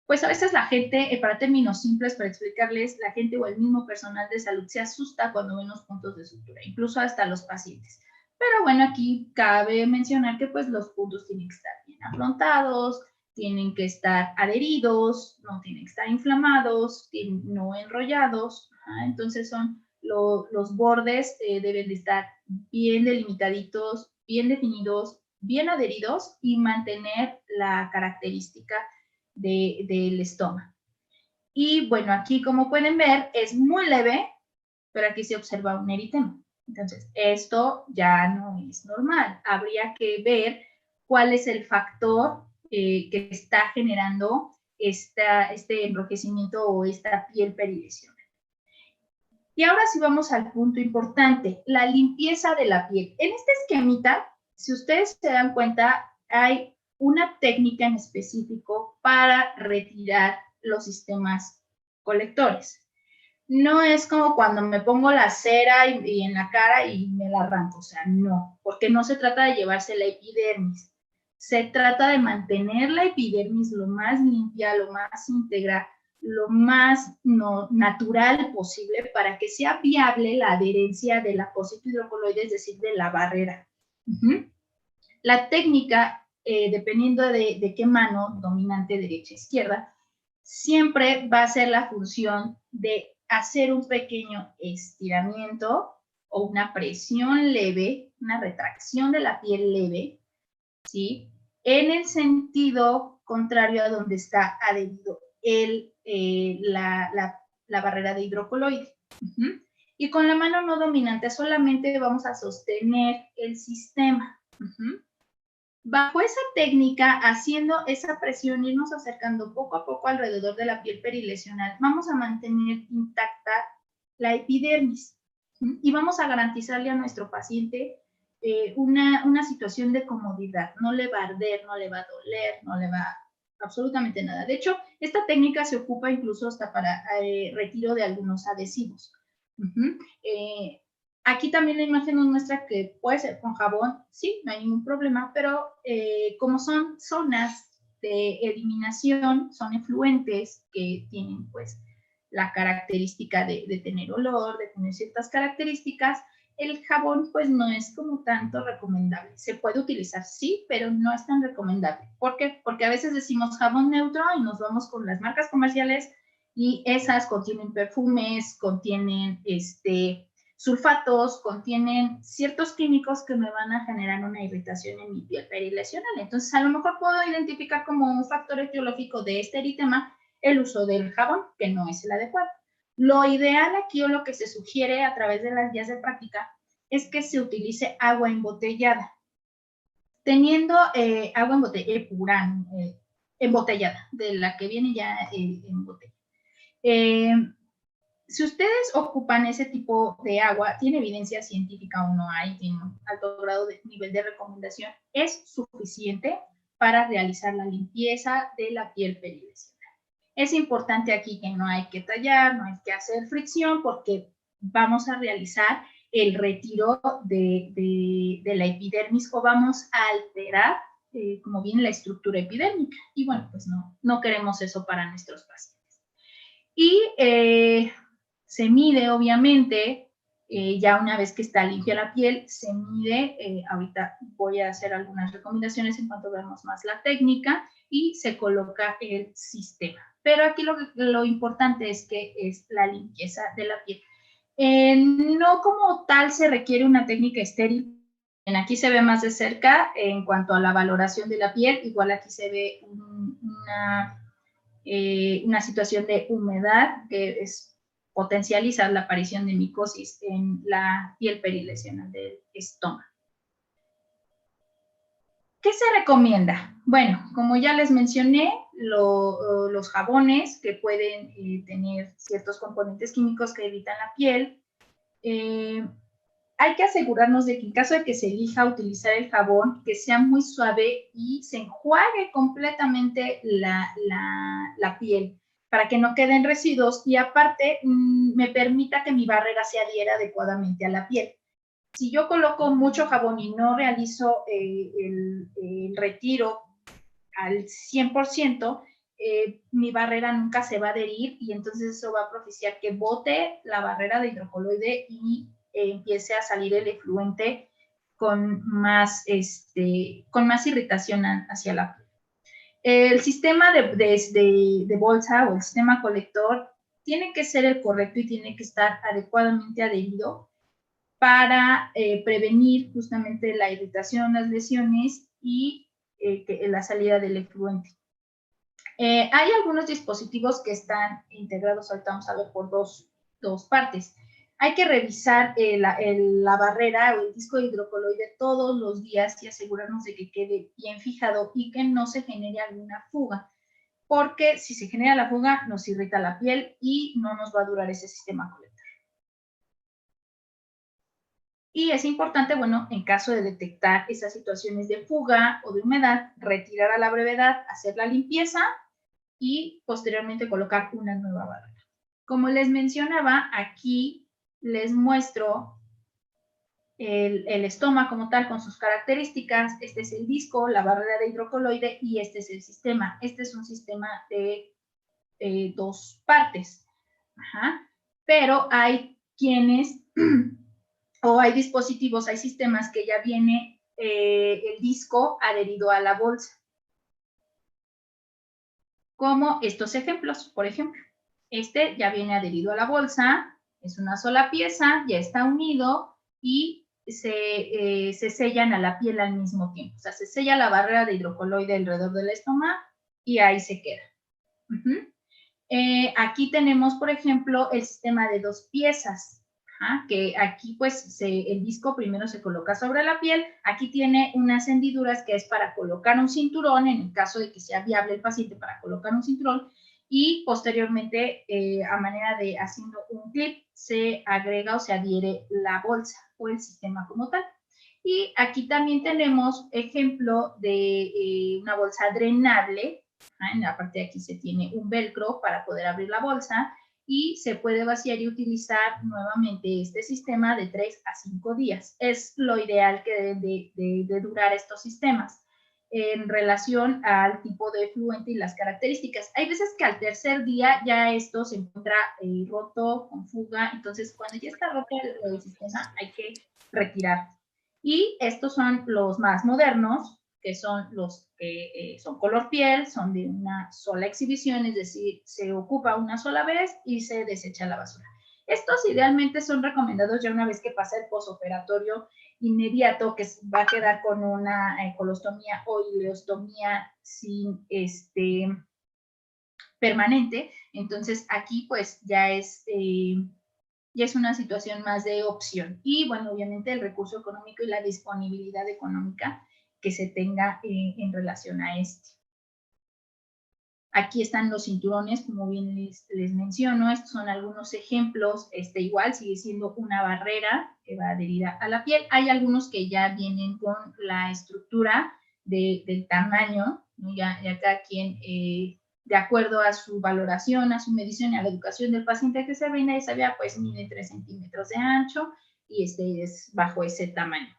pues a veces la gente, para términos simples, para explicarles, la gente o el mismo personal de salud se asusta cuando ven los puntos de sutura, incluso hasta los pacientes. Pero bueno, aquí cabe mencionar que pues los puntos tienen que estar bien afrontados, tienen que estar adheridos, no tienen que estar inflamados, no enrollados. Entonces los bordes deben de estar bien delimitaditos, bien definidos, bien adheridos y mantener la característica del estómago. Y bueno, aquí como pueden ver es muy leve, pero aquí se observa un eritema. Entonces, esto ya no es normal. Habría que ver cuál es el factor que está generando este enrojecimiento o esta piel perilesional. Y ahora sí vamos al punto importante, la limpieza de la piel. En este esquemita, si ustedes se dan cuenta, hay una técnica en específico para retirar los sistemas colectores. No es como cuando me pongo la cera y en la cara y me la arranco, o sea, no, porque no se trata de llevarse la epidermis, se trata de mantener la epidermis lo más limpia, lo más íntegra, lo más natural posible para que sea viable la adherencia del apósito hidrocoloide, es decir, de la barrera. La técnica, dependiendo de qué mano, dominante, derecha, izquierda, siempre va a ser la función de hacer un pequeño estiramiento o una presión leve, una retracción de la piel leve, ¿sí? En el sentido contrario a donde está adherido la barrera de hidrocoloide. Y con la mano no dominante solamente vamos a sostener el sistema. Bajo esa técnica, haciendo esa presión, irnos acercando poco a poco alrededor de la piel perilesional, vamos a mantener intacta la epidermis y vamos a garantizarle a nuestro paciente una situación de comodidad. No le va a arder, no le va a doler, no le va absolutamente nada. De hecho, esta técnica se ocupa incluso hasta para retiro de algunos adhesivos. Aquí también la imagen nos muestra que puede ser con jabón, sí, no hay ningún problema, pero como son zonas de eliminación, son efluentes que tienen pues la característica de tener olor, de tener ciertas características, el jabón pues no es como tanto recomendable. Se puede utilizar, sí, pero no es tan recomendable. ¿Por qué? Porque a veces decimos jabón neutro y nos vamos con las marcas comerciales y esas contienen perfumes, contienen sulfatos, contienen ciertos químicos que me van a generar una irritación en mi piel perilesional. Entonces, a lo mejor puedo identificar como un factor etiológico de este eritema el uso del jabón, que no es el adecuado. Lo ideal aquí o lo que se sugiere a través de las guías de práctica es que se utilice agua embotellada. Teniendo agua pura, embotellada, de la que viene ya en botella. Si ustedes ocupan ese tipo de agua, tiene evidencia científica o no hay, tiene un alto grado de nivel de recomendación, es suficiente para realizar la limpieza de la piel perilesional. Es importante aquí que no hay que tallar, no hay que hacer fricción porque vamos a realizar el retiro de la epidermis o vamos a alterar como viene la estructura epidérmica. Y bueno, pues no queremos eso para nuestros pacientes. Y se mide, obviamente, ya una vez que está limpia la piel, se mide, ahorita voy a hacer algunas recomendaciones en cuanto veamos más la técnica, y se coloca el sistema. Pero aquí lo importante es que es la limpieza de la piel. No como tal se requiere una técnica estéril. Aquí se ve más de cerca en cuanto a la valoración de la piel. Igual aquí se ve una situación de humedad que potencializa la aparición de micosis en la piel perilesional del estómago. ¿Qué se recomienda? Bueno, como ya les mencioné, los jabones que pueden tener ciertos componentes químicos que evitan la piel. Hay que asegurarnos de que en caso de que se elija utilizar el jabón, que sea muy suave y se enjuague completamente la piel para que no queden residuos y aparte me permita que mi barrera se adhiera adecuadamente a la piel. Si yo coloco mucho jabón y no realizo el retiro al 100%, mi barrera nunca se va a adherir y entonces eso va a propiciar que bote la barrera de hidrocoloide y empiece a salir el efluente con más irritación hacia la piel. El sistema de bolsa o el sistema colector tiene que ser el correcto y tiene que estar adecuadamente adherido para prevenir justamente la irritación, las lesiones y la salida del efluente. Hay algunos dispositivos que están integrados, ahorita vamos a ver por dos partes. Hay que revisar la barrera o el disco hidrocoloide todos los días y asegurarnos de que quede bien fijado y que no se genere alguna fuga, porque si se genera la fuga nos irrita la piel y no nos va a durar ese sistema colector. Y es importante, bueno, en caso de detectar esas situaciones de fuga o de humedad, retirar a la brevedad, hacer la limpieza y posteriormente colocar una nueva barrera. Como les mencionaba, aquí les muestro el estoma como tal con sus características. Este es el disco, la barrera de hidrocoloide y este es el sistema. Este es un sistema de dos partes. Ajá. Pero hay quienes o hay dispositivos, hay sistemas que ya viene el disco adherido a la bolsa. Como estos ejemplos, por ejemplo. Este ya viene adherido a la bolsa, es una sola pieza, ya está unido y se sellan a la piel al mismo tiempo. O sea, se sella la barrera de hidrocoloide alrededor del estómago y ahí se queda. Aquí tenemos, por ejemplo, el sistema de dos piezas. Que aquí pues el disco primero se coloca sobre la piel, aquí tiene unas hendiduras que es para colocar un cinturón, en el caso de que sea viable el paciente para colocar un cinturón, y posteriormente a manera de haciendo un clip se agrega o se adhiere la bolsa o el sistema como tal. Y aquí también tenemos ejemplo de una bolsa drenable. En la parte de aquí se tiene un velcro para poder abrir la bolsa y se puede vaciar y utilizar nuevamente este sistema de 3 a 5 días. Es lo ideal que deben de durar estos sistemas en relación al tipo de efluente y las características. Hay veces que al tercer día ya esto se encuentra roto, con fuga, entonces cuando ya está roto el sistema hay que retirar. Y estos son los más modernos, que son los que son color piel, son de una sola exhibición, es decir, se ocupa una sola vez y se desecha a la basura. Estos idealmente son recomendados ya una vez que pasa el posoperatorio inmediato, que va a quedar con una colostomía o ileostomía sin permanente. Entonces aquí pues ya es una situación más de opción. Y bueno, obviamente el recurso económico y la disponibilidad económica que se tenga en relación a este. Aquí están los cinturones, como bien les menciono, estos son algunos ejemplos, igual sigue siendo una barrera que va adherida a la piel. Hay algunos que ya vienen con la estructura del tamaño, ¿no? ya cada quien, de acuerdo a su valoración, a su medición y a la educación del paciente que se brinda, esa vía pues mide 3 centímetros de ancho y es bajo ese tamaño.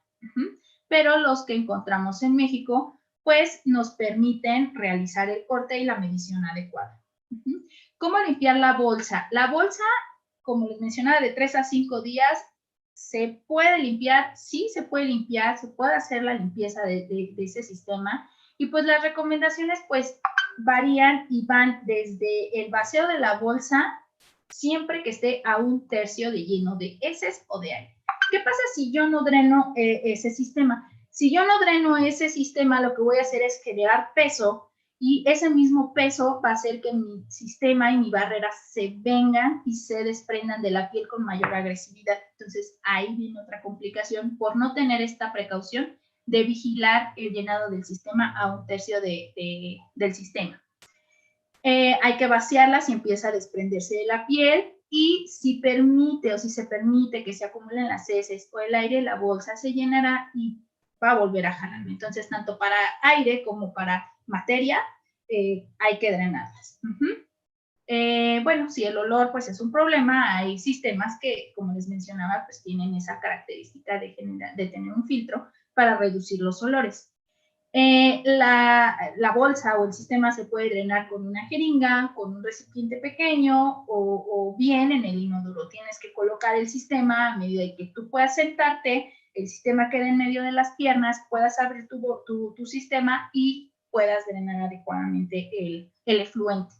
Pero los que encontramos en México pues nos permiten realizar el corte y la medición adecuada. ¿Cómo limpiar la bolsa? La bolsa, como les mencionaba, de 3 a 5 días, ¿se puede limpiar? Sí, se puede limpiar, se puede hacer la limpieza de ese sistema. Y pues las recomendaciones pues varían y van desde el vacío de la bolsa, siempre que esté a 1/3 de lleno de heces o de aire. ¿Qué pasa si yo no dreno ese sistema? Si yo no dreno ese sistema, lo que voy a hacer es generar peso y ese mismo peso va a hacer que mi sistema y mi barrera se vengan y se desprendan de la piel con mayor agresividad. Entonces, ahí viene otra complicación por no tener esta precaución de vigilar el llenado del sistema a 1/3 del sistema. Hay que vaciarla si empieza a desprenderse de la piel y si permite o si se permite que se acumulen las heces o el aire, la bolsa se llenará y va a volver a jalar. Entonces, tanto para aire como para materia, hay que drenarlas. Bueno, si el olor pues es un problema, hay sistemas que, como les mencionaba, pues tienen esa característica de tener un filtro para reducir los olores. La bolsa o el sistema se puede drenar con una jeringa, con un recipiente pequeño o bien en el inodoro. Tienes que colocar el sistema a medida de que tú puedas sentarte, el sistema quede en medio de las piernas, puedas abrir tu sistema y puedas drenar adecuadamente el efluente.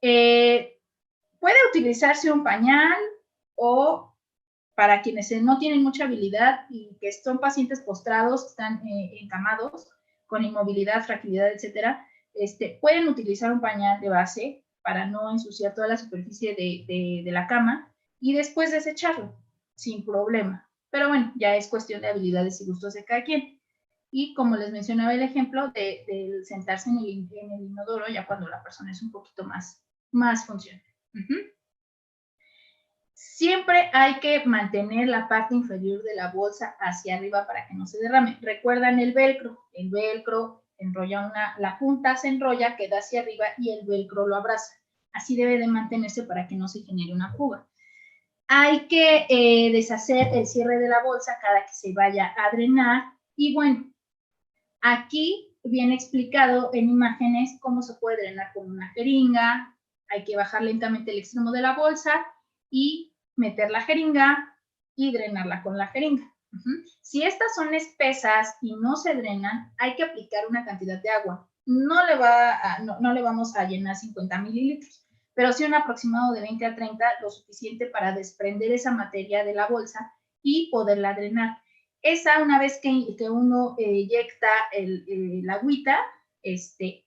Puede utilizarse un pañal o para quienes no tienen mucha habilidad y que son pacientes postrados, que están encamados, con inmovilidad, fragilidad, etcétera, pueden utilizar un pañal de base para no ensuciar toda la superficie de la cama y después desecharlo sin problema. Pero bueno, ya es cuestión de habilidades y gustos de cada quien. Y como les mencionaba el ejemplo de sentarse en el inodoro ya cuando la persona es un poquito más funcional. Siempre hay que mantener la parte inferior de la bolsa hacia arriba para que no se derrame. ¿Recuerdan el velcro? El velcro enrolla la punta se enrolla, queda hacia arriba y el velcro lo abraza. Así debe de mantenerse para que no se genere una fuga. Hay que deshacer el cierre de la bolsa cada que se vaya a drenar. Y bueno, aquí viene explicado en imágenes cómo se puede drenar con una jeringa. Hay que bajar lentamente el extremo de la bolsa y meter la jeringa y drenarla con la jeringa. Si estas son espesas y no se drenan, hay que aplicar una cantidad de agua. No le vamos a llenar 50 mililitros, pero sí un aproximado de 20 a 30, lo suficiente para desprender esa materia de la bolsa y poderla drenar. Esa, una vez que uno eyecta la agüita,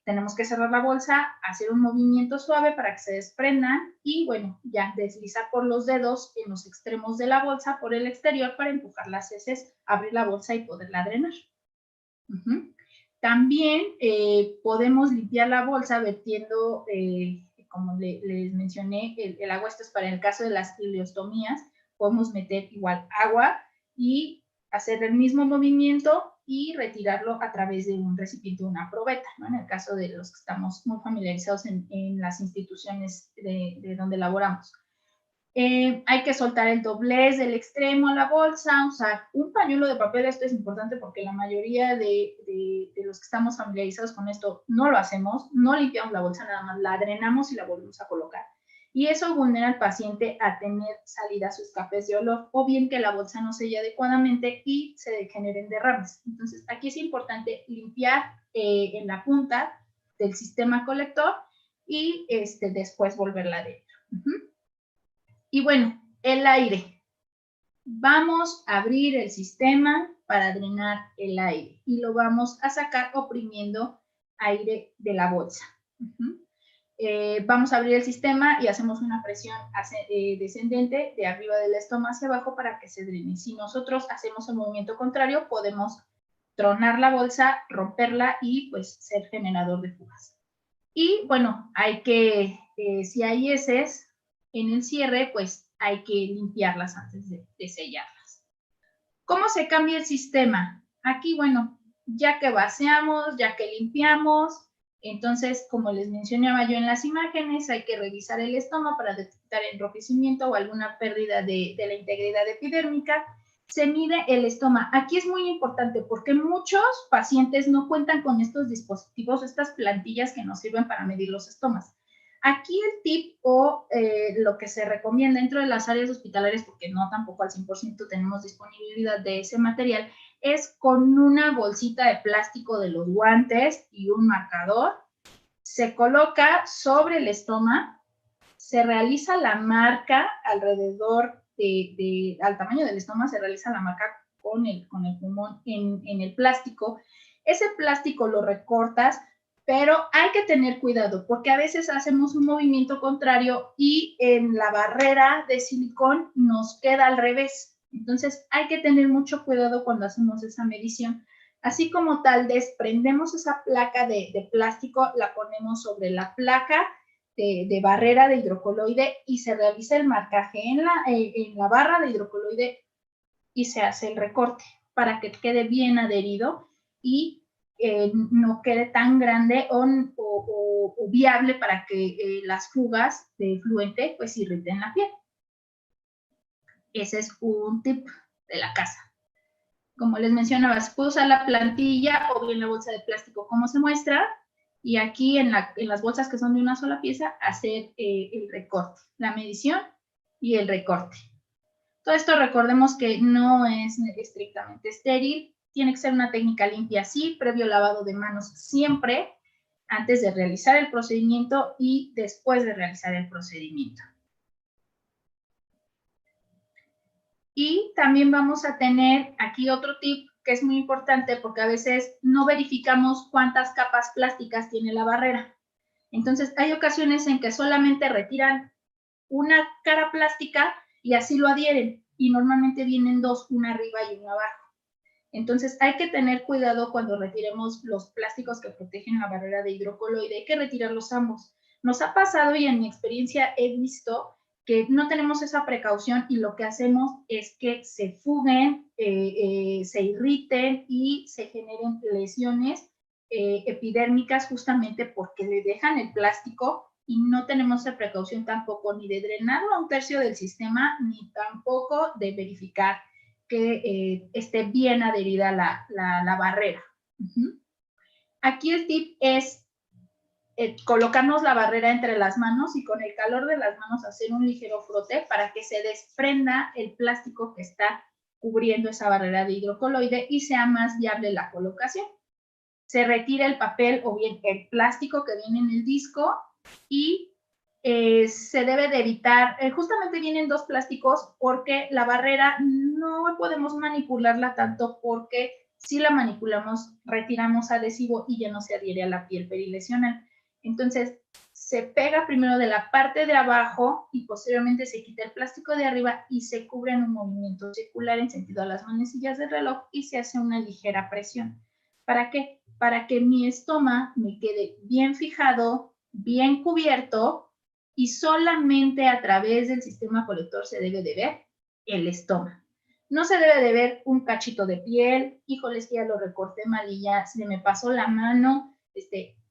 tenemos que cerrar la bolsa, hacer un movimiento suave para que se desprendan y, bueno, ya deslizar por los dedos en los extremos de la bolsa por el exterior para empujar las heces, abrir la bolsa y poderla drenar. También podemos limpiar la bolsa vertiendo, como les mencioné, el agua, esto es para el caso de las ileostomías, podemos meter igual agua y hacer el mismo movimiento y retirarlo a través de un recipiente, una probeta, ¿no? En el caso de los que estamos muy familiarizados en las instituciones de donde laboramos. Hay que soltar el doblez del extremo a la bolsa, usar un pañuelo de papel. Esto es importante porque la mayoría de los que estamos familiarizados con esto no lo hacemos, no limpiamos la bolsa, nada más la drenamos y la volvemos a colocar. Y eso vulnera al paciente a tener salidas o escapes de olor, o bien que la bolsa no selle adecuadamente y se generen derrames. Entonces, aquí es importante limpiar en la punta del sistema colector y después volverla adentro. Y bueno, el aire. Vamos a abrir el sistema para drenar el aire y lo vamos a sacar oprimiendo aire de la bolsa. Vamos a abrir el sistema y hacemos una presión descendente de arriba del estómago hacia abajo para que se drene. Si nosotros hacemos el movimiento contrario, podemos tronar la bolsa, romperla y pues ser generador de fugas. Y bueno, hay que, si hay heces en el cierre, pues hay que limpiarlas antes de sellarlas. ¿Cómo se cambia el sistema? Aquí, bueno, ya que vaciamos, ya que limpiamos, entonces, como les mencionaba yo en las imágenes, hay que revisar el estómago para detectar enrojecimiento o alguna pérdida de la integridad epidérmica. Se mide el estómago. Aquí es muy importante porque muchos pacientes no cuentan con estos dispositivos, estas plantillas que nos sirven para medir los estómagos. Aquí el tip o lo que se recomienda dentro de las áreas hospitalarias, porque no tampoco al 100% tenemos disponibilidad de ese material, es con una bolsita de plástico de los guantes y un marcador. Se coloca sobre el estómago, se realiza la marca alrededor al tamaño del estómago, se realiza la marca con el pulmón en el plástico. Ese plástico lo recortas, pero hay que tener cuidado porque a veces hacemos un movimiento contrario y en la barrera de silicón nos queda al revés. Entonces hay que tener mucho cuidado cuando hacemos esa medición. Así como tal, desprendemos esa placa de plástico, la ponemos sobre la placa de barrera de hidrocoloide y se realiza el marcaje en la barra de hidrocoloide y se hace el recorte para que quede bien adherido y no quede tan grande o viable para que las fugas de fluente pues irriten la piel. Ese es un tip de la casa. Como les mencionaba, se puede usar la plantilla o bien la bolsa de plástico como se muestra, y aquí en las bolsas que son de una sola pieza, hacer el recorte, la medición y el recorte. Todo esto recordemos que no es estrictamente estéril, tiene que ser una técnica limpia, sí, previo lavado de manos siempre, antes de realizar el procedimiento y después de realizar el procedimiento. Y también vamos a tener aquí otro tip que es muy importante porque a veces no verificamos cuántas capas plásticas tiene la barrera. Entonces, hay ocasiones en que solamente retiran una cara plástica y así lo adhieren. Y normalmente vienen dos, una arriba y una abajo. Entonces, hay que tener cuidado cuando retiremos los plásticos que protegen la barrera de hidrocoloide. Hay que retirarlos ambos. Nos ha pasado y en mi experiencia he visto que no tenemos esa precaución y lo que hacemos es que se fuguen, se irriten y se generen lesiones epidérmicas justamente porque le dejan el plástico y no tenemos esa precaución tampoco ni de drenarlo a un tercio del sistema ni tampoco de verificar que esté bien adherida la barrera. Aquí el tip es colocarnos la barrera entre las manos y con el calor de las manos hacer un ligero frote para que se desprenda el plástico que está cubriendo esa barrera de hidrocoloide y sea más viable la colocación. Se retira el papel o bien el plástico que viene en el disco y se debe de evitar, justamente vienen dos plásticos porque la barrera no podemos manipularla tanto porque si la manipulamos retiramos adhesivo y ya no se adhiere a la piel perilesional. Entonces se pega primero de la parte de abajo y posteriormente se quita el plástico de arriba y se cubre en un movimiento circular en sentido a las manecillas del reloj y se hace una ligera presión. ¿Para qué? Para que mi estoma me quede bien fijado, bien cubierto y solamente a través del sistema colector se debe de ver el estoma. No se debe de ver un cachito de piel, híjoles que ya lo recorté mal y ya se me pasó la mano,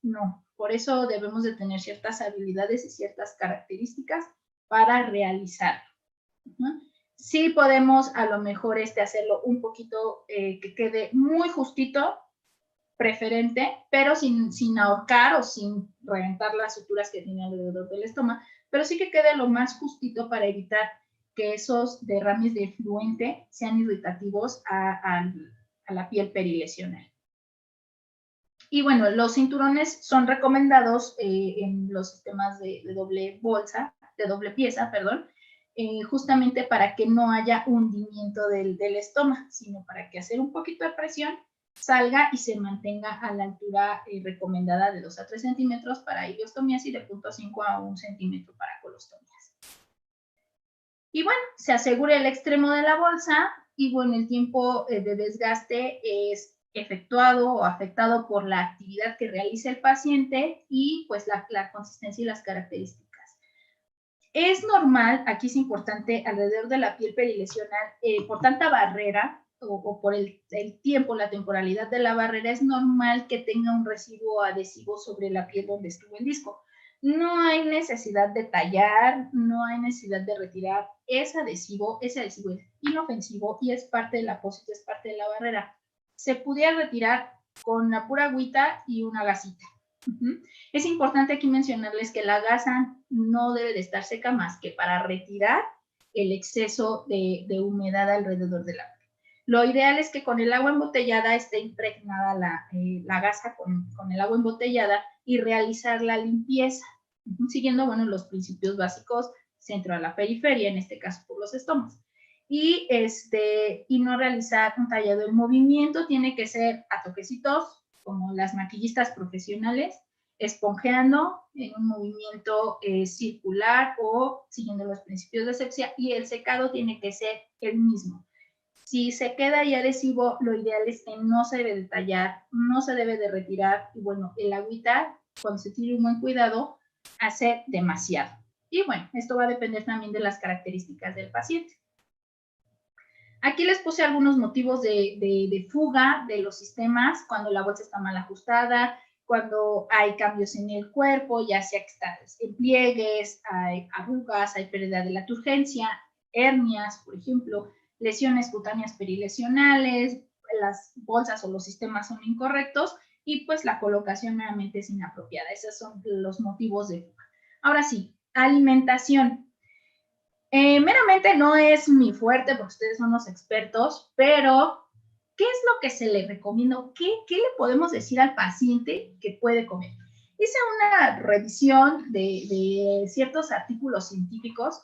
no. Por eso debemos de tener ciertas habilidades y ciertas características para realizarlo. Sí podemos a lo mejor hacerlo un poquito que quede muy justito, preferente, pero sin ahorcar o sin reventar las suturas que tiene alrededor del estómago, pero sí que quede lo más justito para evitar que esos derrames de efluente sean irritativos a la piel perilesional. Y bueno, los cinturones son recomendados en los sistemas de doble bolsa, de doble pieza, perdón, justamente para que no haya hundimiento del estómago, sino para que hacer un poquito de presión salga y se mantenga a la altura recomendada de 2 a 3 centímetros para ileostomías y de 0.5 a 1 centímetro para colostomías. Y bueno, se asegura el extremo de la bolsa y bueno, el tiempo de desgaste es efectuado o afectado por la actividad que realiza el paciente y pues la consistencia y las características. Es normal, aquí es importante, alrededor de la piel perilesional, por tanta barrera, o por el tiempo, la temporalidad de la barrera, es normal que tenga un residuo adhesivo sobre la piel donde estuvo el disco. No hay necesidad de tallar, no hay necesidad de retirar ese adhesivo es inofensivo y es parte del apósito, es parte de la barrera. Se pudiera retirar con la pura agüita y una gasita. Es importante aquí mencionarles que la gasa no debe de estar seca más que para retirar el exceso de humedad alrededor de la piel. Lo ideal es que con el agua embotellada esté impregnada la gasa con el agua embotellada y realizar la limpieza, siguiendo, bueno, los principios básicos centro a la periferia, en este caso por los estómagos. Y no realizar un tallado en movimiento, tiene que ser a toquecitos, como las maquillistas profesionales, esponjeando en un movimiento circular o siguiendo los principios de asepsia, y el secado tiene que ser el mismo. Si se queda ahí adhesivo, lo ideal es que no se debe de tallar, no se debe de retirar, y bueno, el agüita, cuando se tiene un buen cuidado, hace demasiado. Y bueno, esto va a depender también de las características del paciente. Aquí les puse algunos motivos de fuga de los sistemas cuando la bolsa está mal ajustada, cuando hay cambios en el cuerpo, ya sea que está en pliegues, hay arrugas, hay pérdida de la turgencia, hernias, por ejemplo, lesiones cutáneas perilesionales, las bolsas o los sistemas son incorrectos y pues la colocación nuevamente es inapropiada. Esos son los motivos de fuga. Ahora sí, alimentación. Meramente no es mi fuerte porque ustedes son los expertos, pero ¿qué es lo que se le recomienda? ¿Qué le podemos decir al paciente que puede comer? Hice una revisión de ciertos artículos científicos.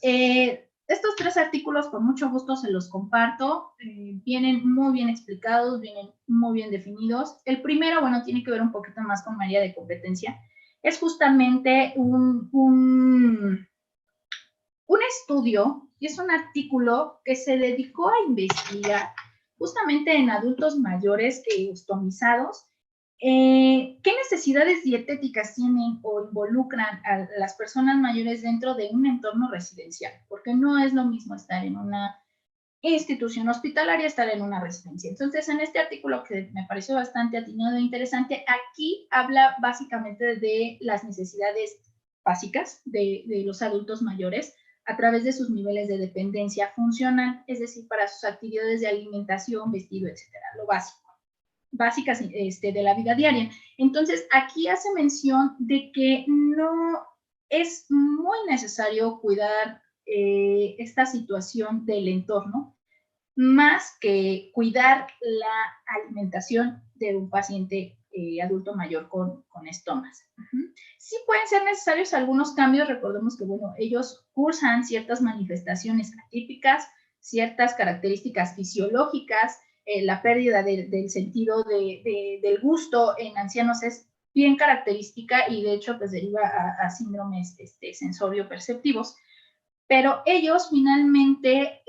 Estos 3 artículos con mucho gusto se los comparto. Vienen muy bien explicados, vienen muy bien definidos. El primero, bueno, tiene que ver un poquito más con María de competencia. Es justamente un estudio, y es un artículo que se dedicó a investigar justamente en adultos mayores ostomizados, qué necesidades dietéticas tienen o involucran a las personas mayores dentro de un entorno residencial, porque no es lo mismo estar en una institución hospitalaria, estar en una residencia. Entonces, en este artículo que me pareció bastante atinado e interesante, aquí habla básicamente de las necesidades básicas de los adultos mayores a través de sus niveles de dependencia funcional, es decir, para sus actividades de alimentación, vestido, etcétera, lo básico, básicas de la vida diaria. Entonces, aquí hace mención de que no es muy necesario cuidar esta situación del entorno, más que cuidar la alimentación de un paciente adulto mayor con estomas. Sí pueden ser necesarios algunos cambios. Recordemos que, bueno, ellos cursan ciertas manifestaciones atípicas, ciertas características fisiológicas. La pérdida del sentido del gusto en ancianos es bien característica y de hecho pues deriva a síndromes sensorio-perceptivos. Pero ellos finalmente,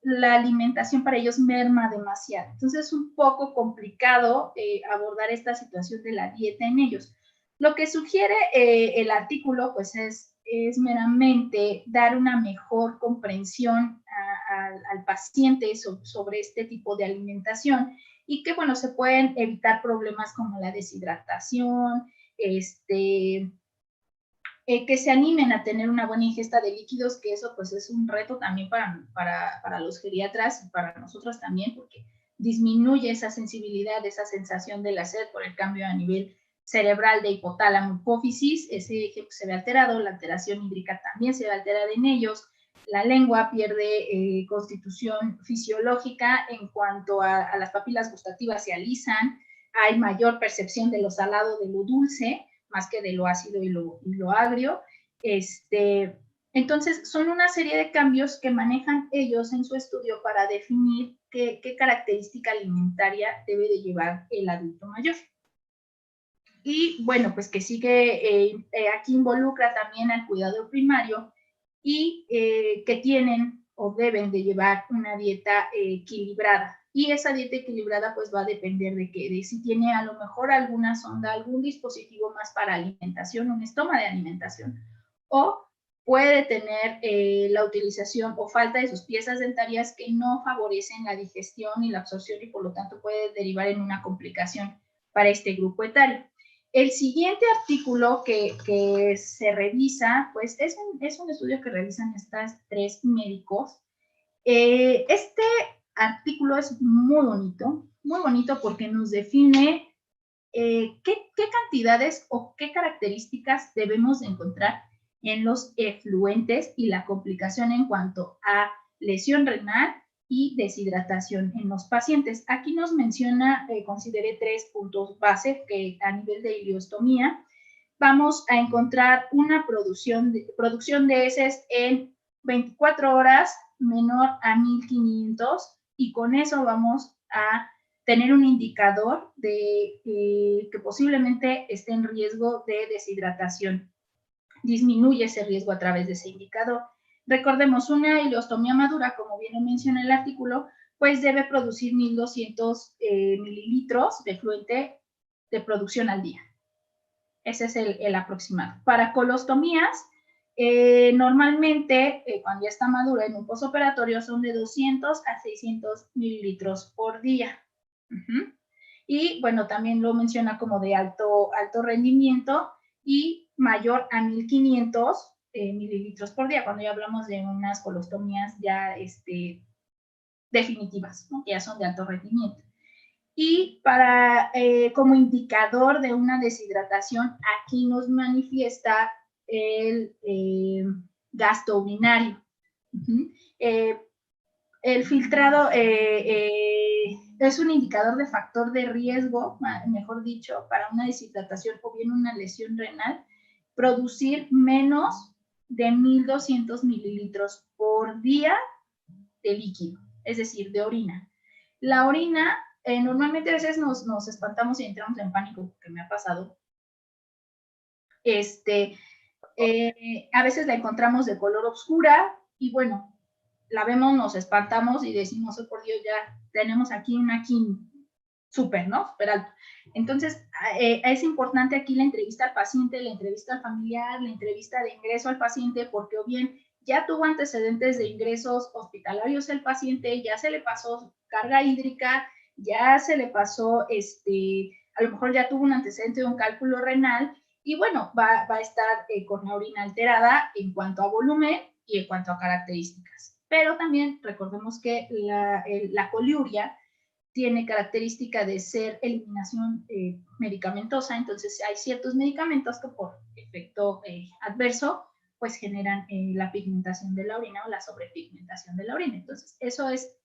la alimentación para ellos merma demasiado. Entonces es un poco complicado abordar esta situación de la dieta en ellos. Lo que sugiere el artículo pues es meramente dar una mejor comprensión al paciente sobre este tipo de alimentación y que, bueno, se pueden evitar problemas como la deshidratación, que se animen a tener una buena ingesta de líquidos, que eso pues es un reto también para los geriatras y para nosotros también, porque disminuye esa sensibilidad, esa sensación de la sed por el cambio a nivel cerebral de hipotálamo hipófisis. Ese eje se ve alterado, la alteración hídrica también se ve alterada en ellos, la lengua pierde constitución fisiológica en cuanto a las papilas gustativas se alisan, hay mayor percepción de lo salado, de lo dulce, más que de lo ácido y lo agrio. Entonces, son una serie de cambios que manejan ellos en su estudio para definir qué característica alimentaria debe de llevar el adulto mayor. Y bueno, pues que sigue, aquí involucra también al cuidado primario y que tienen o deben de llevar una dieta equilibrada. Y esa dieta equilibrada pues va a depender de si tiene a lo mejor alguna sonda, algún dispositivo más para alimentación, un estoma de alimentación, o puede tener la utilización o falta de sus piezas dentarias que no favorecen la digestión y la absorción y por lo tanto puede derivar en una complicación para este grupo etario. El siguiente artículo que se revisa, pues es un estudio que realizan estos 3 médicos. Este artículo es muy bonito porque nos define qué cantidades o qué características debemos encontrar en los efluentes y la complicación en cuanto a lesión renal y deshidratación en los pacientes. Aquí nos menciona, consideré 3 puntos base que a nivel de ileostomía vamos a encontrar una producción de heces en 24 horas menor a 1500 y con eso vamos a tener un indicador de que posiblemente esté en riesgo de deshidratación. Disminuye ese riesgo a través de ese indicador. Recordemos, una ileostomía madura, como bien lo menciona el artículo, pues debe producir 1200 mililitros de efluente de producción al día. Ese es el aproximado. Para colostomías, normalmente, cuando ya está madura en un postoperatorio, son de 200 a 600 mililitros por día. Y, bueno, también lo menciona como de alto rendimiento y mayor a 1500 mililitros por día, cuando ya hablamos de unas colostomías ya definitivas, ¿no? Que ya son de alto rendimiento. Y para, como indicador de una deshidratación, aquí nos manifiesta el gasto urinario. El filtrado es un indicador de factor de riesgo, mejor dicho, para una deshidratación o bien una lesión renal, producir menos de 1.200 mililitros por día de líquido, es decir, de orina. La orina, normalmente a veces nos espantamos y entramos en pánico, porque me ha pasado. A veces la encontramos de color oscura y bueno, la vemos, nos espantamos y decimos, oh, por Dios, ya tenemos aquí una quin súper, ¿no? Súper alto. Entonces, es importante aquí la entrevista al paciente, la entrevista al familiar, la entrevista de ingreso al paciente, porque o bien ya tuvo antecedentes de ingresos hospitalarios el paciente, ya se le pasó carga hídrica, ya se le pasó, a lo mejor ya tuvo un antecedente de un cálculo renal, y bueno, va a estar con la orina alterada en cuanto a volumen y en cuanto a características. Pero también recordemos que la coliuria tiene característica de ser eliminación medicamentosa, entonces hay ciertos medicamentos que por efecto adverso pues generan la pigmentación de la orina o la sobrepigmentación de la orina. Entonces eso es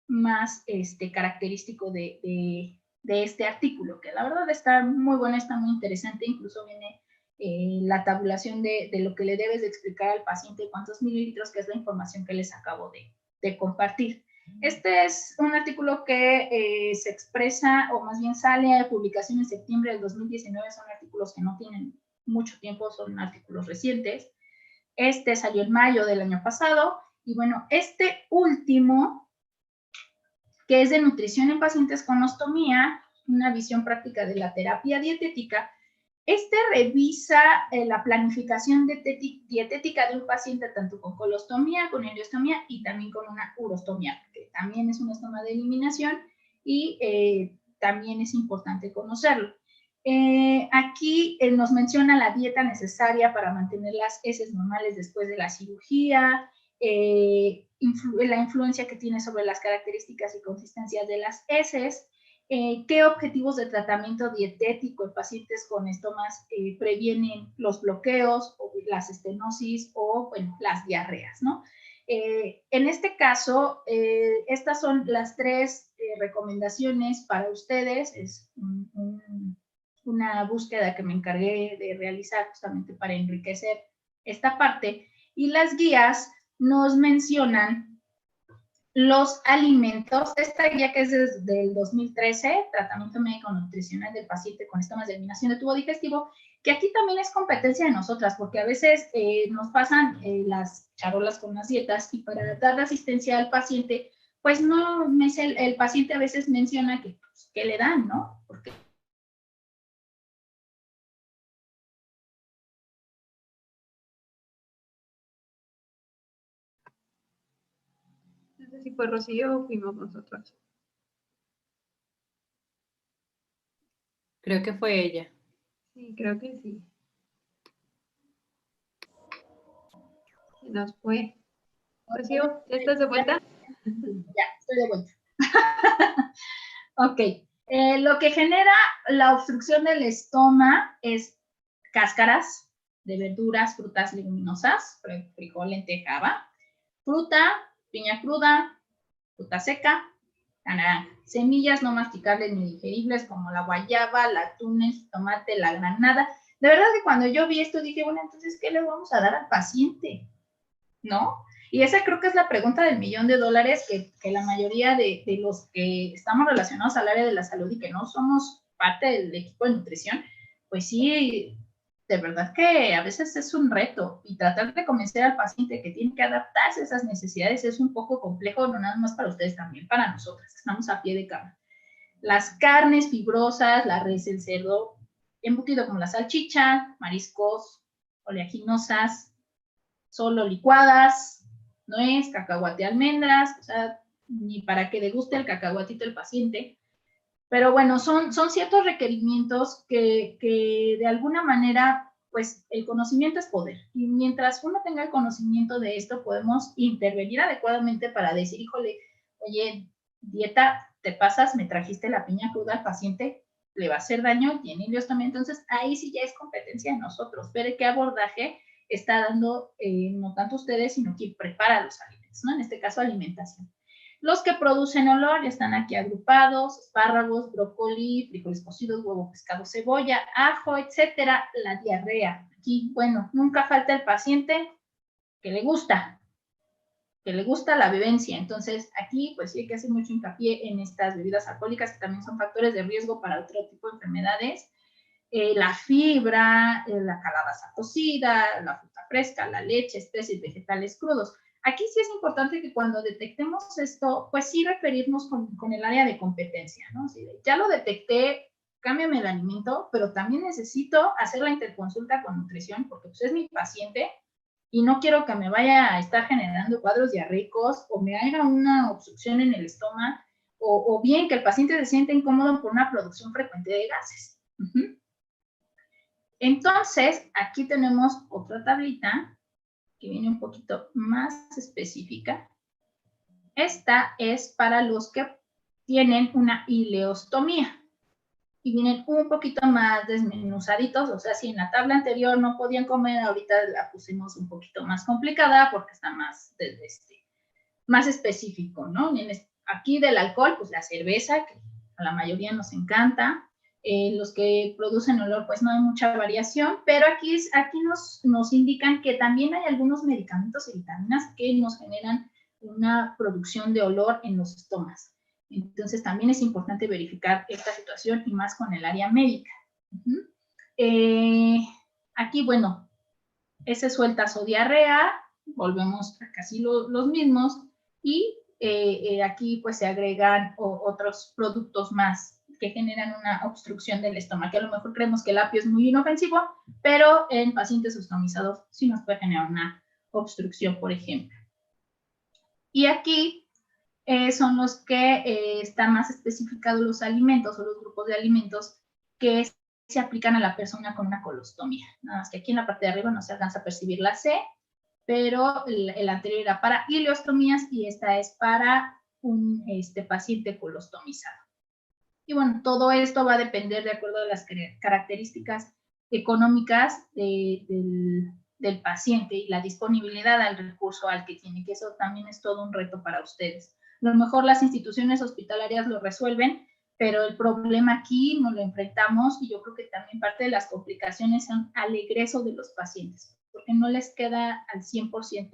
más característico de este artículo, que la verdad está muy bueno, está muy interesante, incluso viene la tabulación de lo que le debes de explicar al paciente, cuántos mililitros, que es la información que les acabo de compartir. Este es un artículo que se expresa, o más bien sale a publicación en septiembre del 2019, son artículos que no tienen mucho tiempo, son artículos recientes. Este salió en mayo del año pasado, y bueno, este último, que es de nutrición en pacientes con ostomía, una visión práctica de la terapia dietética. Revisa la planificación dietética de un paciente tanto con colostomía, con ileostomía y también con una urostomía, que también es una estoma de eliminación y también es importante conocerlo. Aquí nos menciona la dieta necesaria para mantener las heces normales después de la cirugía, la influencia que tiene sobre las características y consistencias de las heces, qué objetivos de tratamiento dietético en pacientes con estomas previenen los bloqueos, o las estenosis o bueno, las diarreas, ¿no? En este caso, estas son las tres recomendaciones para ustedes. Es una búsqueda que me encargué de realizar justamente para enriquecer esta parte, y las guías nos mencionan los alimentos. Esta guía, que es desde el 2013, tratamiento médico nutricional del paciente con estomas de eliminación de tubo digestivo, que aquí también es competencia de nosotras, porque a veces nos pasan las charolas con las dietas, y para dar asistencia al paciente, pues no, el paciente a veces menciona que, pues, ¿qué le dan, no? Porque No sé si fue Rocío o fuimos nosotros. Creo que fue ella. Sí, creo que sí. Se nos fue. Rocío, ¿ya estás de vuelta? Ya, estoy de vuelta. Ok. Lo que genera la obstrucción del estómago es cáscaras de verduras, frutas leguminosas, frijol, lenteja, ¿va? Fruta, piña cruda, fruta seca, la naranja. Semillas no masticables ni digeribles como la guayaba, la túnez, tomate, la granada. De verdad que cuando yo vi esto dije, bueno, entonces, ¿qué le vamos a dar al paciente? ¿No? Y esa creo que es la pregunta del $1.000.000 que la mayoría de los que estamos relacionados al área de la salud y que no somos parte del equipo de nutrición, pues sí, de verdad que a veces es un reto, y tratar de convencer al paciente que tiene que adaptarse a esas necesidades es un poco complejo, no nada más para ustedes, también para nosotras, estamos a pie de cama. Las carnes fibrosas, la res, el cerdo, embutido como la salchicha, mariscos, oleaginosas, solo licuadas, nuez, cacahuate, almendras, o sea, ni para que deguste el cacahuatito el paciente. Pero bueno, son ciertos requerimientos que de alguna manera, pues el conocimiento es poder. Y mientras uno tenga el conocimiento de esto, podemos intervenir adecuadamente para decir, híjole, oye, dieta, te pasas, me trajiste la piña cruda al paciente, le va a hacer daño, tiene ileostomía, entonces ahí sí ya es competencia de nosotros, ver qué abordaje está dando, no tanto ustedes, sino quien prepara los alimentos, ¿no? En este caso, alimentación. Los que producen olor ya están aquí agrupados: espárragos, brócoli, frijoles cocidos, huevo, pescado, cebolla, ajo, etcétera. La diarrea. Aquí, bueno, nunca falta el paciente que le gusta la bebencia. Entonces, aquí, pues sí hay que hacer mucho hincapié en estas bebidas alcohólicas, que también son factores de riesgo para otro tipo de enfermedades. La fibra, la calabaza cocida, la fruta fresca, la leche, especies vegetales crudos. Aquí sí es importante que cuando detectemos esto, pues sí referirnos con el área de competencia, ¿no? Si ya lo detecté, cámbiame el alimento, pero también necesito hacer la interconsulta con nutrición, porque pues es mi paciente y no quiero que me vaya a estar generando cuadros diarreicos o me haga una obstrucción en el estómago, o bien que el paciente se sienta incómodo por una producción frecuente de gases. Entonces, aquí tenemos otra tablita que viene un poquito más específica. Esta es para los que tienen una ileostomía y vienen un poquito más desmenuzaditos. O sea, si en la tabla anterior no podían comer, ahorita la pusimos un poquito más complicada porque está más, más específico, ¿no? Aquí del alcohol, pues la cerveza, que a la mayoría nos encanta. Los que producen olor, pues no hay mucha variación, pero aquí nos indican que también hay algunos medicamentos y vitaminas que nos generan una producción de olor en los estómagos. Entonces, también es importante verificar esta situación y más con el área médica. Aquí, bueno, heces sueltas o diarrea, volvemos a casi los mismos, y aquí pues se agregan otros productos más que generan una obstrucción del estómago, que a lo mejor creemos que el apio es muy inofensivo, pero en pacientes ostomizados sí nos puede generar una obstrucción, por ejemplo. Y aquí son los que están más especificados los alimentos o los grupos de alimentos que se aplican a la persona con una colostomía. Nada más que aquí en la parte de arriba no se alcanza a percibir la C, pero el anterior era para ileostomías y esta es para un paciente colostomizado. Y bueno, todo esto va a depender de acuerdo a las características económicas del paciente y la disponibilidad al recurso al que tiene, que eso también es todo un reto para ustedes. A lo mejor las instituciones hospitalarias lo resuelven, pero el problema aquí nos lo enfrentamos, y yo creo que también parte de las complicaciones son al egreso de los pacientes, porque no les queda al 100%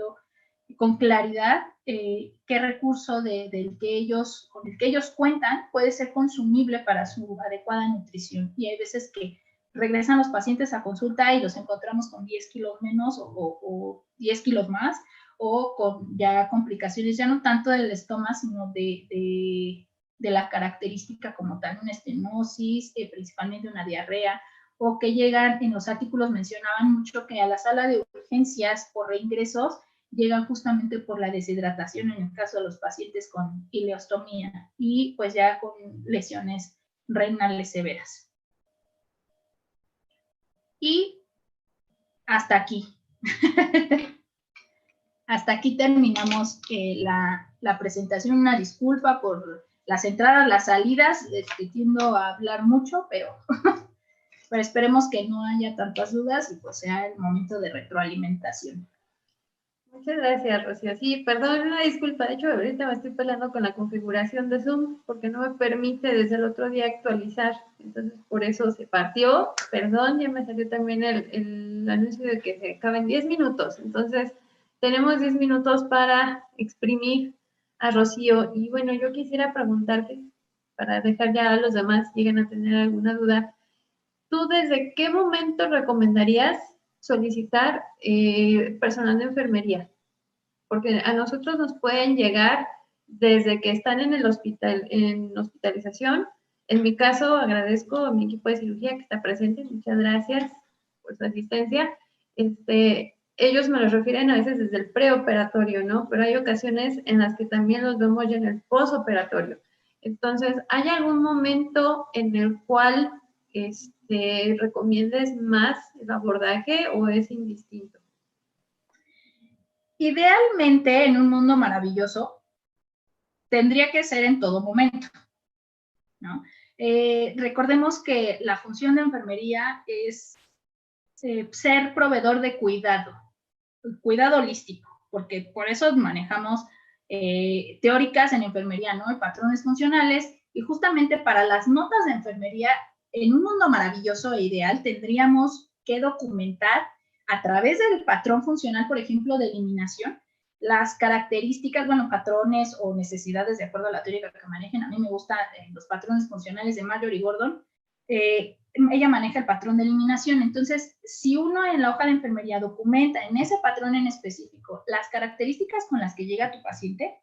con claridad qué recurso con el que ellos cuentan puede ser consumible para su adecuada nutrición. Y hay veces que regresan los pacientes a consulta y los encontramos con 10 kilos menos o 10 kilos más, o con ya complicaciones, ya no tanto del estómago, sino de la característica como tal, una estenosis, principalmente una diarrea, o que llegan, en los artículos mencionaban mucho que a la sala de urgencias por reingresos llegan justamente por la deshidratación en el caso de los pacientes con ileostomía y pues ya con lesiones renales severas. Y hasta aquí. Hasta aquí terminamos la presentación. Una disculpa por las entradas, las salidas, tiendo a hablar mucho, pero esperemos que no haya tantas dudas y pues sea el momento de retroalimentación. Muchas gracias, Rocío. Sí, perdón, una disculpa. De hecho, ahorita me estoy peleando con la configuración de Zoom porque no me permite desde el otro día actualizar. Entonces, por eso se partió. Perdón, ya me salió también el anuncio de que se acaben 10 minutos. Entonces, tenemos 10 minutos para exprimir a Rocío. Y bueno, yo quisiera preguntarte, para dejar ya a los demás lleguen a tener alguna duda, ¿tú desde qué momento recomendarías solicitar personal de enfermería? Porque a nosotros nos pueden llegar desde que están en el hospital, en hospitalización. En mi caso, agradezco a mi equipo de cirugía que está presente. Muchas gracias por su asistencia. Ellos me los refieren a veces desde el preoperatorio, ¿no? Pero hay ocasiones en las que también los vemos ya en el posoperatorio. Entonces, ¿hay algún momento en el cual recomiendes más el abordaje o es indistinto? Idealmente, en un mundo maravilloso, tendría que ser en todo momento, ¿no? Recordemos que la función de enfermería es ser proveedor de cuidado holístico, porque por eso manejamos teóricas en enfermería, ¿no? Y patrones funcionales, y justamente para las notas de enfermería, en un mundo maravilloso e ideal, tendríamos que documentar a través del patrón funcional, por ejemplo, de eliminación, las características, bueno, patrones o necesidades de acuerdo a la teoría que manejen. A mí me gustan los patrones funcionales de Marjorie Gordon. Ella maneja el patrón de eliminación. Entonces, si uno en la hoja de enfermería documenta en ese patrón en específico las características con las que llega tu paciente,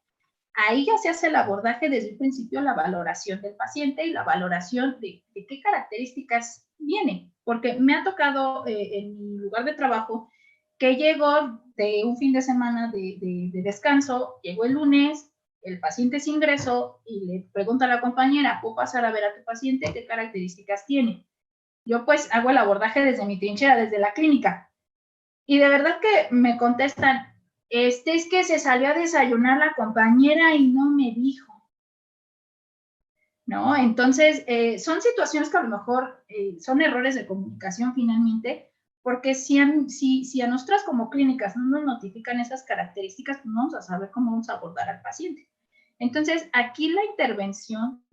ahí ya se hace el abordaje desde el principio, la valoración del paciente y la valoración de qué características viene. Porque me ha tocado en mi lugar de trabajo que llegó de un fin de semana de descanso, llegó el lunes, el paciente se ingresó y le pregunta a la compañera, ¿puedo pasar a ver a tu paciente? ¿Qué características tiene? Yo pues hago el abordaje desde mi trinchera, desde la clínica. Y de verdad que me contestan, es que se salió a desayunar la compañera y no me dijo. ¿No? Entonces, son situaciones que a lo mejor son errores de comunicación finalmente, porque si a nosotras como clínicas no nos notifican esas características, pues no vamos a saber cómo vamos a abordar al paciente. Entonces, aquí la intervención,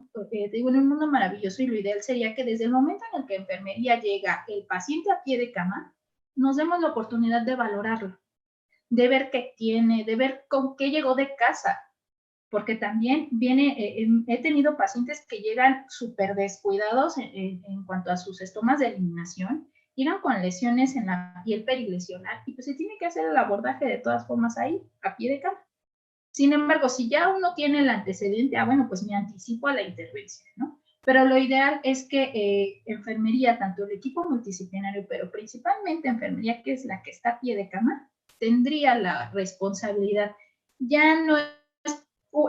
digo, en un mundo maravilloso, y lo ideal sería que desde el momento en el que enfermería llega el paciente a pie de cama, nos demos la oportunidad de valorarlo, de ver qué tiene, de ver con qué llegó de casa, porque también he tenido pacientes que llegan súper descuidados en cuanto a sus estomas de eliminación, llegan con lesiones en la piel perilesional, y pues se tiene que hacer el abordaje de todas formas ahí, a pie de cama. Sin embargo, si ya uno tiene el antecedente, bueno, pues me anticipo a la intervención, ¿no? Pero lo ideal es que enfermería, tanto el equipo multidisciplinario, pero principalmente enfermería, que es la que está a pie de cama, tendría la responsabilidad. Ya no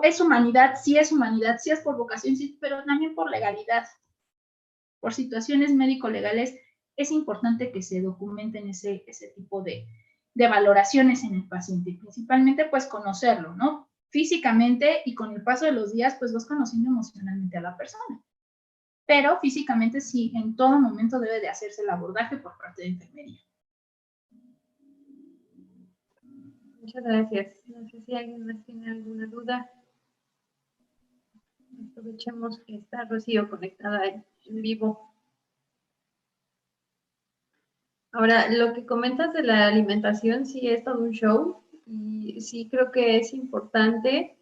es humanidad, sí es por vocación, sí, pero también por legalidad. Por situaciones médico-legales, es importante que se documenten ese tipo de valoraciones en el paciente, principalmente pues conocerlo, ¿no? Físicamente, y con el paso de los días pues vas conociendo emocionalmente a la persona. Pero físicamente sí, en todo momento debe de hacerse el abordaje por parte de enfermería. Muchas gracias. No sé si alguien más tiene alguna duda. Aprovechemos que está Rocío conectada en vivo. Ahora, lo que comentas de la alimentación sí es todo un show, y sí creo que es importante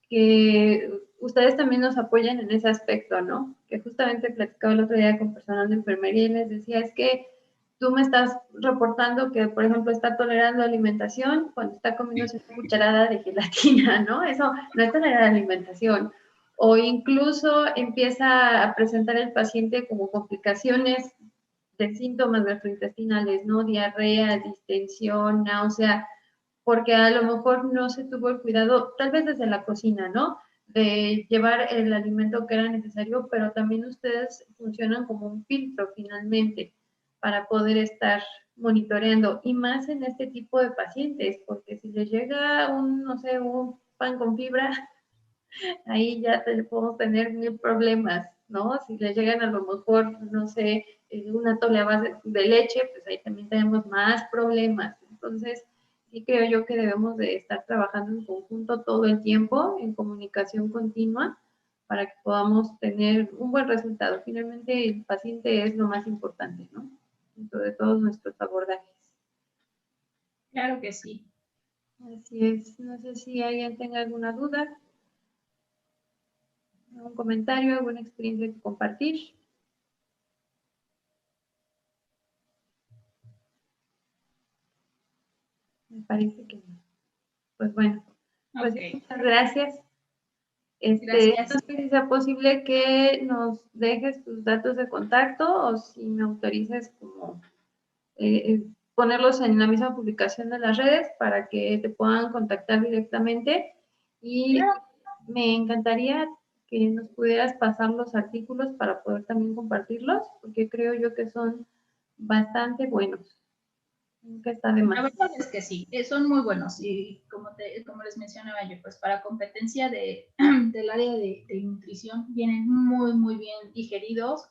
que ustedes también nos apoyen en ese aspecto, ¿no? Que justamente platicaba el otro día con personal de enfermería y les decía, es que tú me estás reportando que, por ejemplo, está tolerando alimentación cuando está comiéndose una cucharada de gelatina, ¿no? Eso no es tolerar alimentación. O incluso empieza a presentar el paciente como complicaciones de síntomas gastrointestinales, ¿no? Diarrea, distensión, náusea, porque a lo mejor no se tuvo el cuidado, tal vez desde la cocina, ¿no? De llevar el alimento que era necesario, pero también ustedes funcionan como un filtro finalmente para poder estar monitoreando, y más en este tipo de pacientes, porque si les llega no sé, un pan con fibra, ahí ya podemos tener mil problemas, ¿no? Si les llegan a lo mejor, no sé, una atole a base de leche, pues ahí también tenemos más problemas. Entonces, sí creo yo que debemos de estar trabajando en conjunto todo el tiempo, en comunicación continua, para que podamos tener un buen resultado. Finalmente, el paciente es lo más importante, ¿no? Dentro de todos nuestros abordajes. Claro que sí. Así es. No sé si alguien tenga alguna duda, algún comentario, alguna experiencia que compartir. Me parece que no. Pues bueno, pues Okay. muchas gracias. Gracias. No sé si sea posible que nos dejes tus datos de contacto, o si me autorices como ponerlos en la misma publicación de las redes para que te puedan contactar directamente. Y Claro. me encantaría que nos pudieras pasar los artículos para poder también compartirlos, porque creo yo que son bastante buenos. Nunca está de más. La verdad es que sí, son muy buenos y como les mencionaba yo, pues para competencia del área de nutrición vienen muy, muy bien digeridos.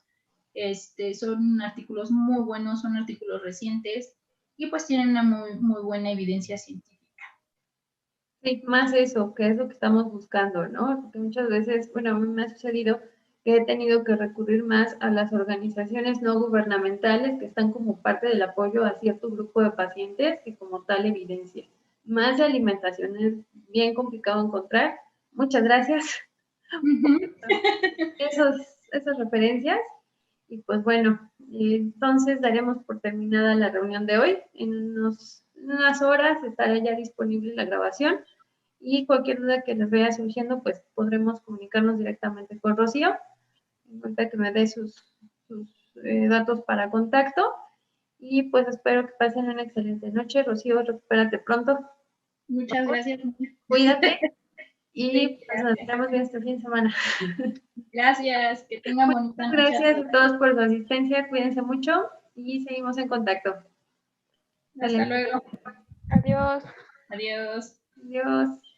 Son artículos muy buenos, son artículos recientes y pues tienen una muy, muy buena evidencia científica. Sí, más eso, que es lo que estamos buscando, ¿no? Porque muchas veces, bueno, a mí me ha sucedido que he tenido que recurrir más a las organizaciones no gubernamentales que están como parte del apoyo a cierto grupo de pacientes que como tal evidencia. Más de alimentación es bien complicado encontrar. Muchas gracias por esas referencias. Y pues bueno, entonces daremos por terminada la reunión de hoy. En unas horas estará ya disponible la grabación y cualquier duda que les vaya surgiendo, pues podremos comunicarnos directamente con Rocío. En cuenta que me dé sus datos para contacto. Y pues espero que pasen una excelente noche. Rocío, recupérate pronto. Muchas gracias. Cuídate. Y Sí, pues nos vemos bien este fin de semana. gracias, que tengan bonita noche. Gracias a todos por su asistencia. Cuídense mucho y seguimos en contacto. Hasta luego. Adiós. Adiós. Adiós.